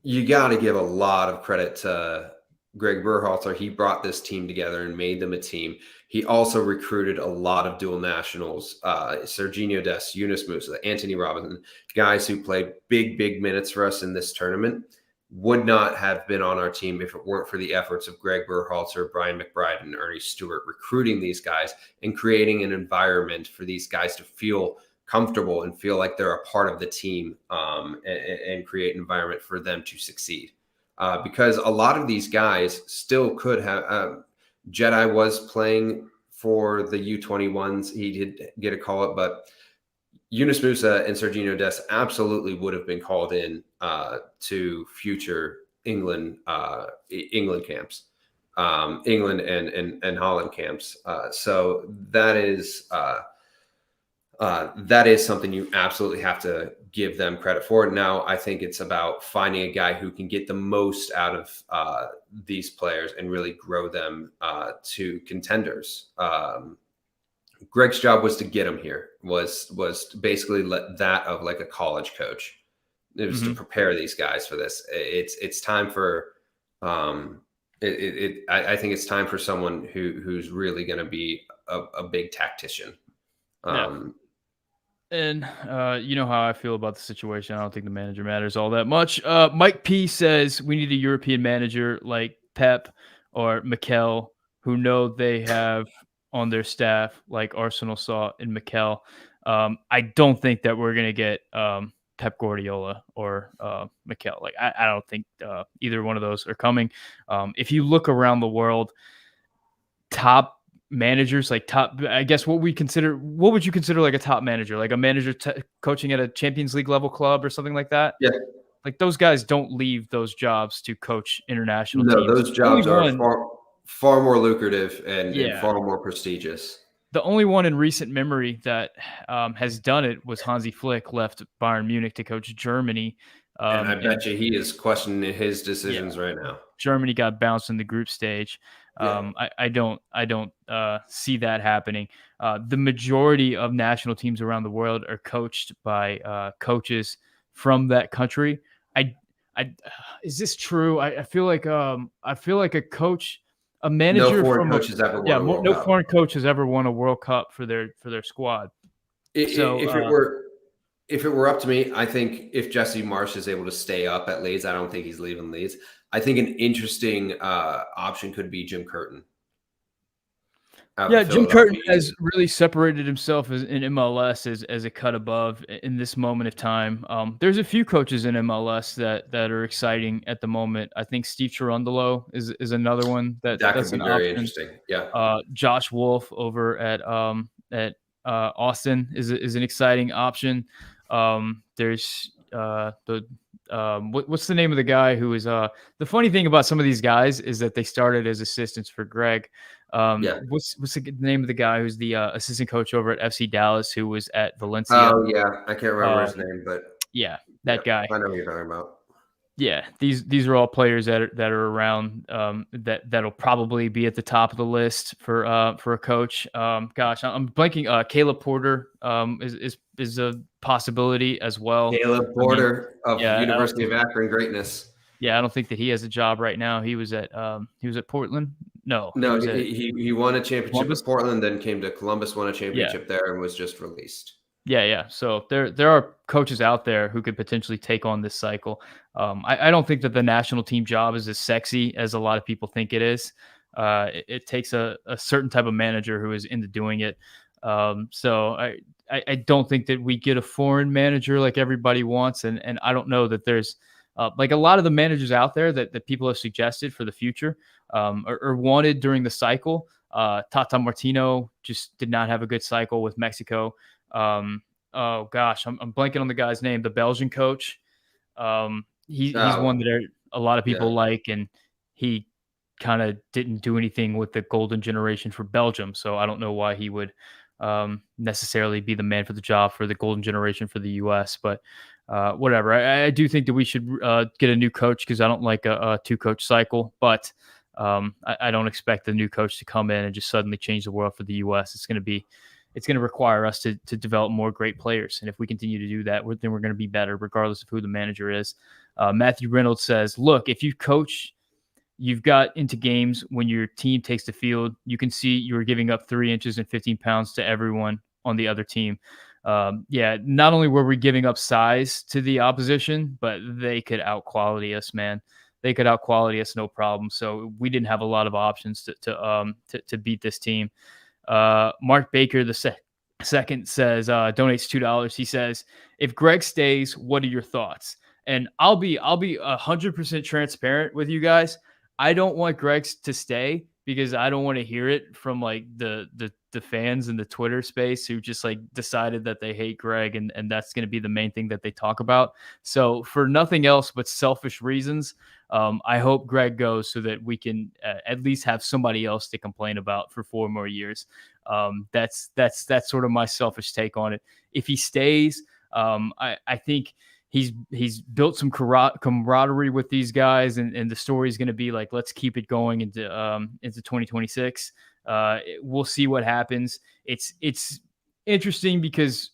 you got to give a lot of credit to Greg Berhalter. He brought this team together and made them a team. He also recruited a lot of dual nationals, Serginho Dest, Yunus Musa, Anthony Robinson, guys who played big minutes for us in this tournament. Would not have been on our team if it weren't for the efforts of Greg Berhalter, Brian McBride, and Ernie Stewart recruiting these guys and creating an environment for these guys to feel comfortable and feel like they're a part of the team, and create an environment for them to succeed. Because a lot of these guys still could have. Jedi was playing for the U21s. He did get a call up, but Yunus Musa and Serginho Dest absolutely would have been called in to future England camps, England and Holland camps. So that is something you absolutely have to give them credit for. Now, I think it's about finding a guy who can get the most out of these players and really grow them to contenders. Greg's job was to get him here, was basically that of like a college coach. It was to prepare these guys for this. It's time for I think it's time for someone who's really going to be a big tactician. And you know how I feel about the situation. I don't think the manager matters all that much. Mike P says we need a European manager like Pep or Mikel, who know they have on their staff, like Arsenal saw in Mikel. I don't think that we're gonna get Pep Guardiola or Mikel. Like I don't think either one of those are coming. If you look around the world, top managers, like top, I guess what would you consider like a top manager, like a manager coaching at a Champions League level club or something like that? Yeah. Like those guys don't leave those jobs to coach international No, teams. those jobs are far more lucrative and Yeah. far more prestigious. The only one in recent memory that has done it was Hansi Flick, left Bayern Munich to coach Germany. And I bet you he is questioning his decisions right now. Germany got bounced in the group stage. I don't see that happening. The majority of national teams around the world are coached by coaches from that country. Is this true? I feel like a coach, a manager no foreign from coach has ever won a World Cup. Foreign coach has ever won a World Cup for their squad. If If it were up to me, I think if Jesse Marsh is able to stay up at Leeds, I don't think he's leaving Leeds. I think an interesting option could be Jim Curtin out in Yeah, Jim Curtin Philadelphia has Union. really separated himself in MLS as a cut above in this moment of time. There's a few coaches in MLS that are exciting at the moment. I think Steve Cherundolo is another one That could that's be an very option. interesting. Yeah. Josh Wolf over at Austin is an exciting option. There's what's the name of the guy who is the funny thing about some of these guys is that they started as assistants for Greg. Yeah. What's the name of the guy who's the assistant coach over at FC Dallas who was at Valencia? Oh, yeah. I can't remember Uh, his name, but yeah, yeah, that guy. I know what you're talking about. Yeah, these are all players that are around that'll probably be at the top of the list for a coach. Gosh, I'm blanking. Caleb Porter is a possibility as well. Caleb I mean, Porter of yeah, University of Akron greatness. I don't think that he has a job right now. He was at Portland. No, he No, was at he won a championship Columbus. with Portland, then came to Columbus, won a Yeah, championship there, and was just released. yeah. So there are coaches out there who could potentially take on this cycle. I don't think that the national team job is as sexy as a lot of people think it is. It takes a certain type of manager who is into doing it. So I don't think that we get a foreign manager like everybody wants, and I don't know that there's like a lot of the managers out there that people have suggested for the future or wanted during the cycle. Tata Martino just did not have a good cycle with Mexico. Oh gosh, I'm blanking on the guy's name. The Belgian coach. He's one Oh, that a lot of yeah. people like, and he kind of didn't do anything with the golden generation for Belgium. So I don't know why he would necessarily be the man for the job for the golden generation for the U.S. But whatever. I do think that we should get a new coach because I don't like a two coach cycle, but. I don't expect the new coach to come in and just suddenly change the world for the U.S. It's going to require us to develop more great players. And if we continue to do that, then we're going to be better, regardless of who the manager is. Matthew Reynolds says, look, if you coach, you've got into games when your team takes the field, you can see you're giving up 3 inches and 15 pounds to everyone on the other team. Yeah, not only were we giving up size to the opposition, but they could out-quality us, man. They could out-quality us, no problem. So we didn't have a lot of options to beat this team. Mark Baker the second says donates $2. He says, if Greg stays, what are your thoughts? And I'll be 100% transparent with you guys. I don't want Greg to stay because I don't want to hear it from like the fans in the Twitter space who just like decided that they hate Greg and that's going to be the main thing that they talk about. So for nothing else but selfish reasons, I hope Greg goes so that we can at least have somebody else to complain about for 4 more years. That's sort of my selfish take on it. If he stays, I think he's built some camaraderie with these guys, and the story is going to be like, let's keep it going into 2026. We'll see what happens. It's interesting because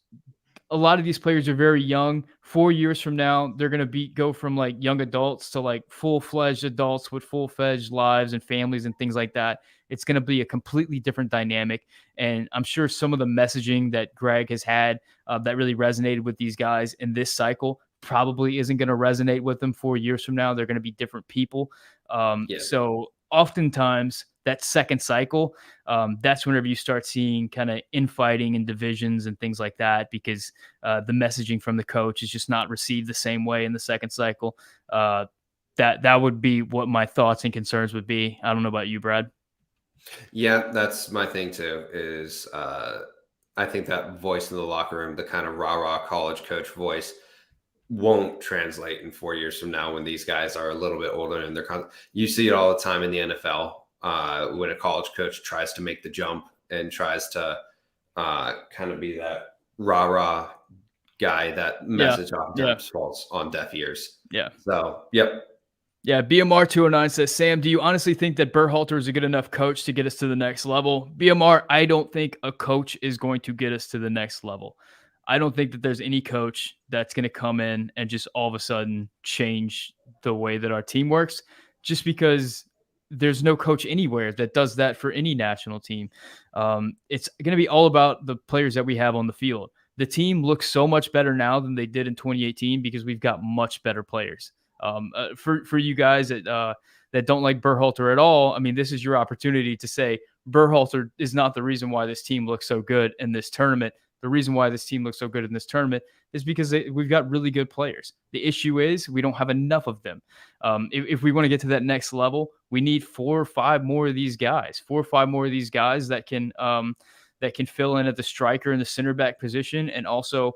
a lot of these players are very young. 4 years from now, they're going to go from like young adults to like full-fledged adults with full-fledged lives and families and things like that. It's going to be a completely different dynamic. And I'm sure some of the messaging that Greg has had that really resonated with these guys in this cycle probably isn't going to resonate with them 4 years from now. They're going to be different people. Yeah. So oftentimes that second cycle, that's whenever you start seeing kind of infighting and divisions and things like that, because the messaging from the coach is just not received the same way in the second cycle. That would be what my thoughts and concerns would be. I don't know about you, Brad. Yeah, that's my thing too, is I think that voice in the locker room, the kind of rah-rah college coach voice, won't translate in 4 years from now when these guys are a little bit older and you see it all the time in the NFL when a college coach tries to make the jump and tries to kind of be that rah-rah guy. That message oftentimes falls on deaf ears. Yeah. So, yep. Yeah, BMR 209 says, Sam, do you honestly think that Berhalter is a good enough coach to get us to the next level? BMR, I don't think a coach is going to get us to the next level. I don't think that there's any coach that's going to come in and just all of a sudden change the way that our team works, just because there's no coach anywhere that does that for any national team. It's going to be all about the players that we have on the field. The team looks so much better now than they did in 2018 because we've got much better players. For you guys that don't like Berhalter at all, I mean, this is your opportunity to say Berhalter is not the reason why this team looks so good in this tournament. The reason why this team looks so good in this tournament is because we've got really good players. The issue is we don't have enough of them. If we want to get to that next level, we need 4 or 5 more of these guys, 4 or 5 more of these guys that can fill in at the striker and the center back position, and also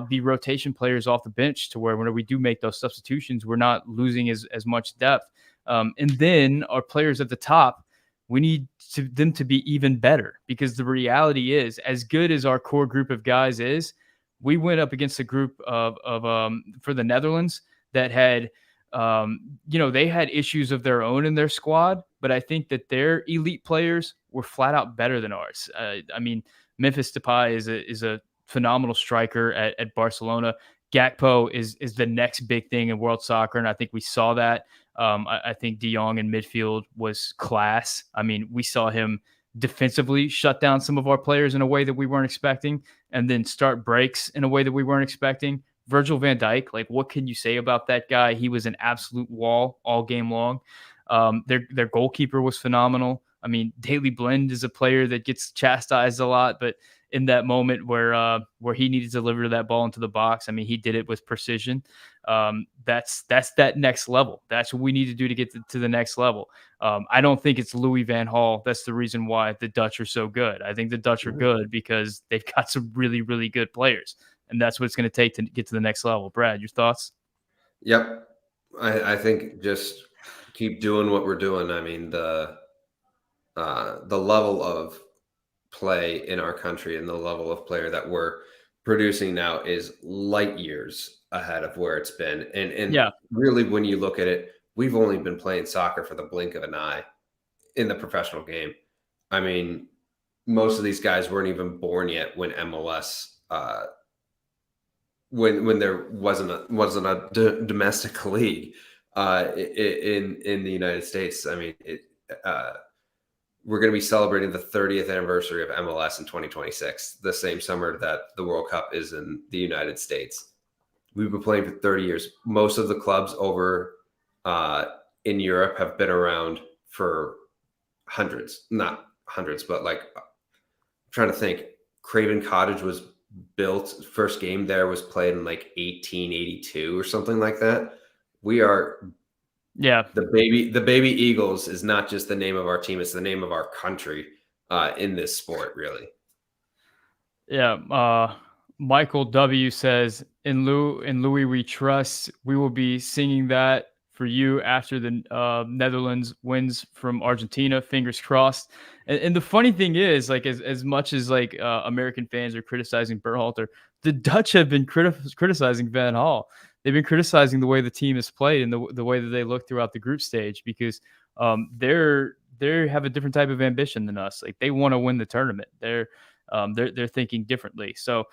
be rotation players off the bench to where whenever we do make those substitutions, we're not losing as much depth. And then our players at the top, we need them to be even better, because the reality is, as good as our core group of guys is, we went up against a group of for the Netherlands that had they had issues of their own in their squad, but I think that their elite players were flat out better than ours. I mean, Memphis Depay is a phenomenal striker at Barcelona. Gakpo is the next big thing in world soccer, and I think we saw that. I think De Jong in midfield was class. I mean, we saw him defensively shut down some of our players in a way that we weren't expecting, and then start breaks in a way that we weren't expecting. Virgil van Dijk, like, what can you say about that guy? He was an absolute wall all game long. Their goalkeeper was phenomenal. I mean, Daley Blind is a player that gets chastised a lot, but in that moment where he needed to deliver that ball into the box, I mean, he did it with precision. That's that next level. That's what we need to do to get to the next level. I don't think it's Louis van Gaal. That's the reason why the Dutch are so good. I think the Dutch are good because they've got some really, really good players, and that's what it's going to take to get to the next level. Brad, your thoughts? Yep. I think just keep doing what we're doing. I mean, the level of play in our country and the level of player that we're producing now is light years ahead of where it's been. And Yeah. really, when you look at it, we've only been playing soccer for the blink of an eye in the professional game. I mean, most of these guys weren't even born yet when MLS when there wasn't a domestic league in the United States. I mean, we're going to be celebrating the 30th anniversary of MLS in 2026, the same summer that the World Cup is in the United States. We've been playing for 30 years. Most of the clubs over in Europe have been around for hundreds, not hundreds, but like, I'm trying to think. Craven Cottage was built, first game there was played in like 1882 or something like that. We are the baby Eagles is not just the name of our team, it's the name of our country in this sport, really. Yeah. Michael W says, in Louis we trust. We will be singing that for you after the Netherlands wins from Argentina. Fingers crossed. And the funny thing is, like, as much as like American fans are criticizing Berhalter, the Dutch have been criticizing Van Gaal. They've been criticizing the way the team is played and the way that they look throughout the group stage, because they have a different type of ambition than us. Like, they want to win the tournament. They're thinking differently. So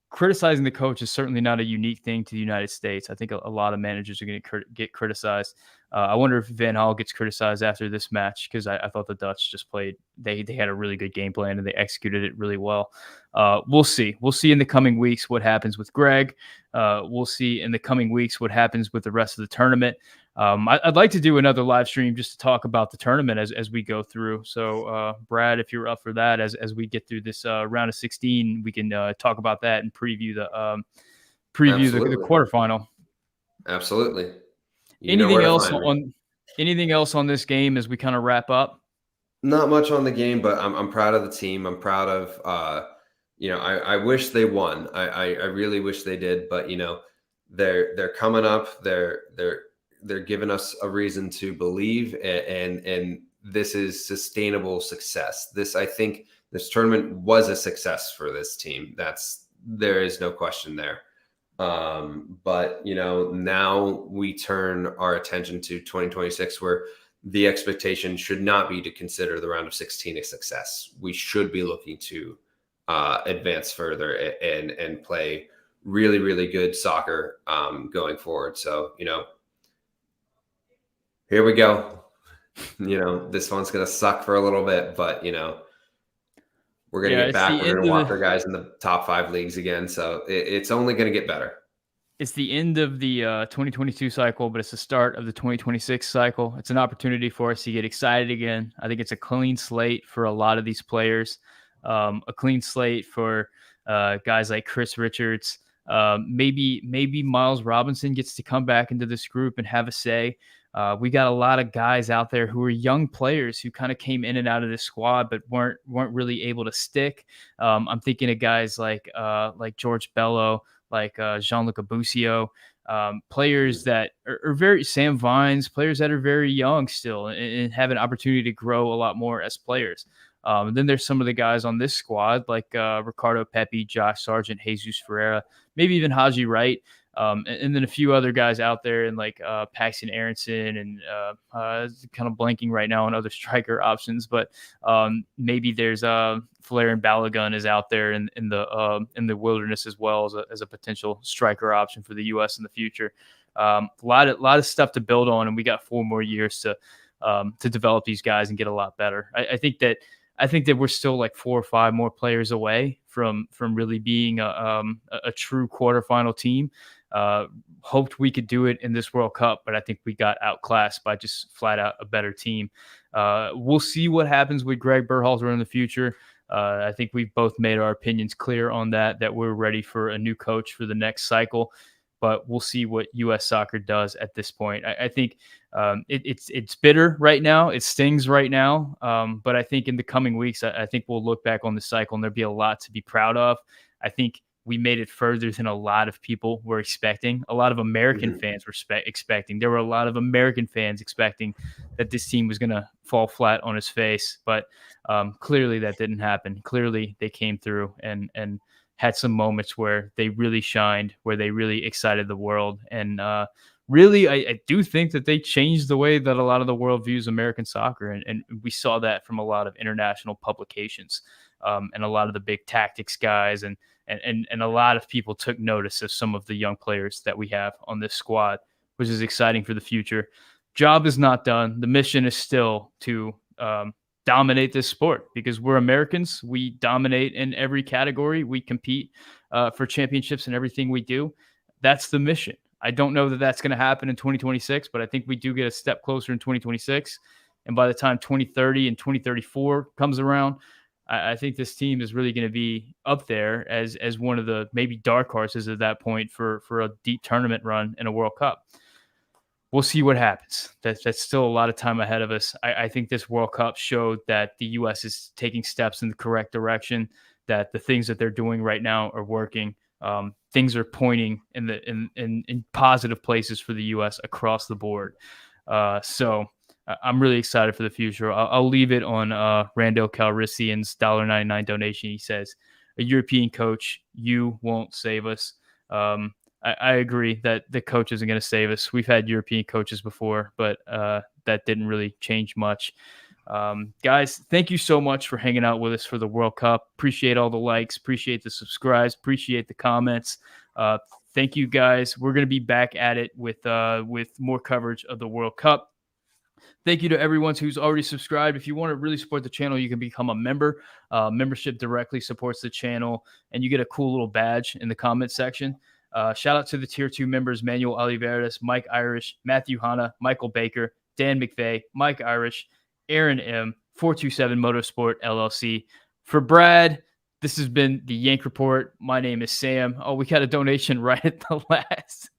criticizing the coach is certainly not a unique thing to the United States. I think a lot of managers are going to get criticized. I wonder if Van Gaal gets criticized after this match, because I thought the Dutch just played. They had a really good game plan and they executed it really well. We'll see. We'll see in the coming weeks what happens with Greg. We'll see in the coming weeks what happens with the rest of the tournament. I'd like to do another live stream just to talk about the tournament as we go through. So, Brad, if you're up for that, as we get through this round of 16, we can talk about that and preview the quarterfinal. Absolutely. Anything else on this game as we kind of wrap up? Not much on the game, but I'm proud of the team. I'm proud of I wish they won. I really wish they did, but they're coming up. They're giving us a reason to believe, and this is sustainable success. I think this tournament was a success for this team. There is no question there. But now we turn our attention to 2026, where the expectation should not be to consider the round of 16 a success. We should be looking to advance further and play really, really good soccer going forward. So, here we go. This one's going to suck for a little bit, but, We're going to Yeah, get it's back. the We're going end to of watch the our guys in the top 5 leagues again. So it's only going to get better. It's the end of the 2022 cycle, but it's the start of the 2026 cycle. It's an opportunity for us to get excited again. I think it's a clean slate for a lot of these players, a clean slate for guys like Chris Richards. Maybe Miles Robinson gets to come back into this group and have a say. We got a lot of guys out there who are young players who kind of came in and out of this squad, but weren't really able to stick. I'm thinking of guys like George Bello, like Jean-Luc Abusio, players that are very Sam Vines, players that are very young still and have an opportunity to grow a lot more as players. And then there's some of the guys on this squad like Ricardo Pepi, Josh Sargent, Jesus Ferreira, maybe even Haji Wright. And then a few other guys out there, and like Paxton Aronson, and kind of blanking right now on other striker options, but maybe there's Valerian Balogun is out there in the wilderness as well as a potential striker option for the U.S. in the future. A lot of stuff to build on, and we got 4 more years to develop these guys and get a lot better. I think that we're still like 4 or 5 more players away from really being a true quarterfinal team. Hoped we could do it in this World Cup, but I think we got outclassed by just flat out a better team. We'll see what happens with Greg Berhalter in the future. I think we've both made our opinions clear on that we're ready for a new coach for the next cycle, but we'll see what U.S. soccer does at this point. I think it's bitter right now. It stings right now. But I think in the coming weeks, I think we'll look back on the cycle and there'll be a lot to be proud of. I think we made it further than a lot of people were expecting. A lot of American fans were expecting. There were a lot of American fans expecting that this team was going to fall flat on its face. But clearly that didn't happen. Clearly they came through and had some moments where they really shined, where they really excited the world. And really, I do think that they changed the way that a lot of the world views American soccer. And we saw that from a lot of international publications and a lot of the big tactics guys. And a lot of people took notice of some of the young players that we have on this squad, which is exciting for the future. Job is not done. The mission is still to dominate this sport because we're Americans. We dominate in every category. We compete for championships in everything we do. That's the mission. I don't know that that's going to happen in 2026, but I think we do get a step closer in 2026. And by the time 2030 and 2034 comes around, I think this team is really going to be up there as one of the maybe dark horses at that point for a deep tournament run in a World Cup. We'll see what happens. That's still a lot of time ahead of us. I think this World Cup showed that the U.S. is taking steps in the correct direction, that the things that they're doing right now are working. Things are pointing in positive places for the U.S. across the board. So I'm really excited for the future. I'll leave it on Randall Calrissian's $1.99 donation. He says, "A European coach, you won't save us." I agree that the coach isn't going to save us. We've had European coaches before, but that didn't really change much. Guys, thank you so much for hanging out with us for the World Cup. Appreciate all the likes, appreciate the subscribes, appreciate the comments. Thank you, guys. We're going to be back at it with more coverage of the World Cup. Thank you to everyone who's already subscribed. If you want to really support the channel, you can become a member. Membership directly supports the channel, and you get a cool little badge in the comment section. Shout out to the Tier 2 members, Manuel Oliveras, Mike Irish, Matthew Hanna, Michael Baker, Dan McVeigh, Mike Irish, Aaron M, 427 Motorsport LLC. For Brad, this has been the Yank Report. My name is Sam. Oh, we got a donation right at the last.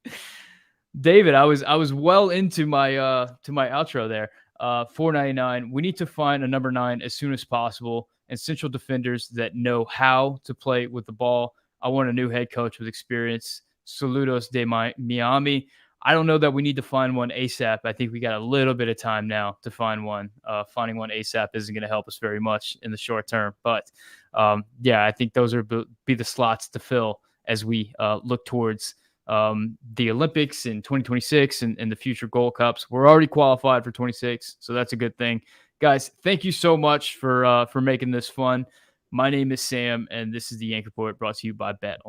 David, I was well into my outro there. $4.99. We need to find a number 9 as soon as possible, and central defenders that know how to play with the ball. I want a new head coach with experience. Saludos de Miami. I don't know that we need to find one ASAP. I think we got a little bit of time now to find one. Finding one ASAP isn't going to help us very much in the short term. But, yeah, I think those are be the slots to fill as we look towards the Olympics in 2026 and the future Gold Cups. We're already qualified for 26, so that's a good thing. Guys, thank you so much for making this fun. My name is Sam, and this is the Yank Report brought to you by Bet.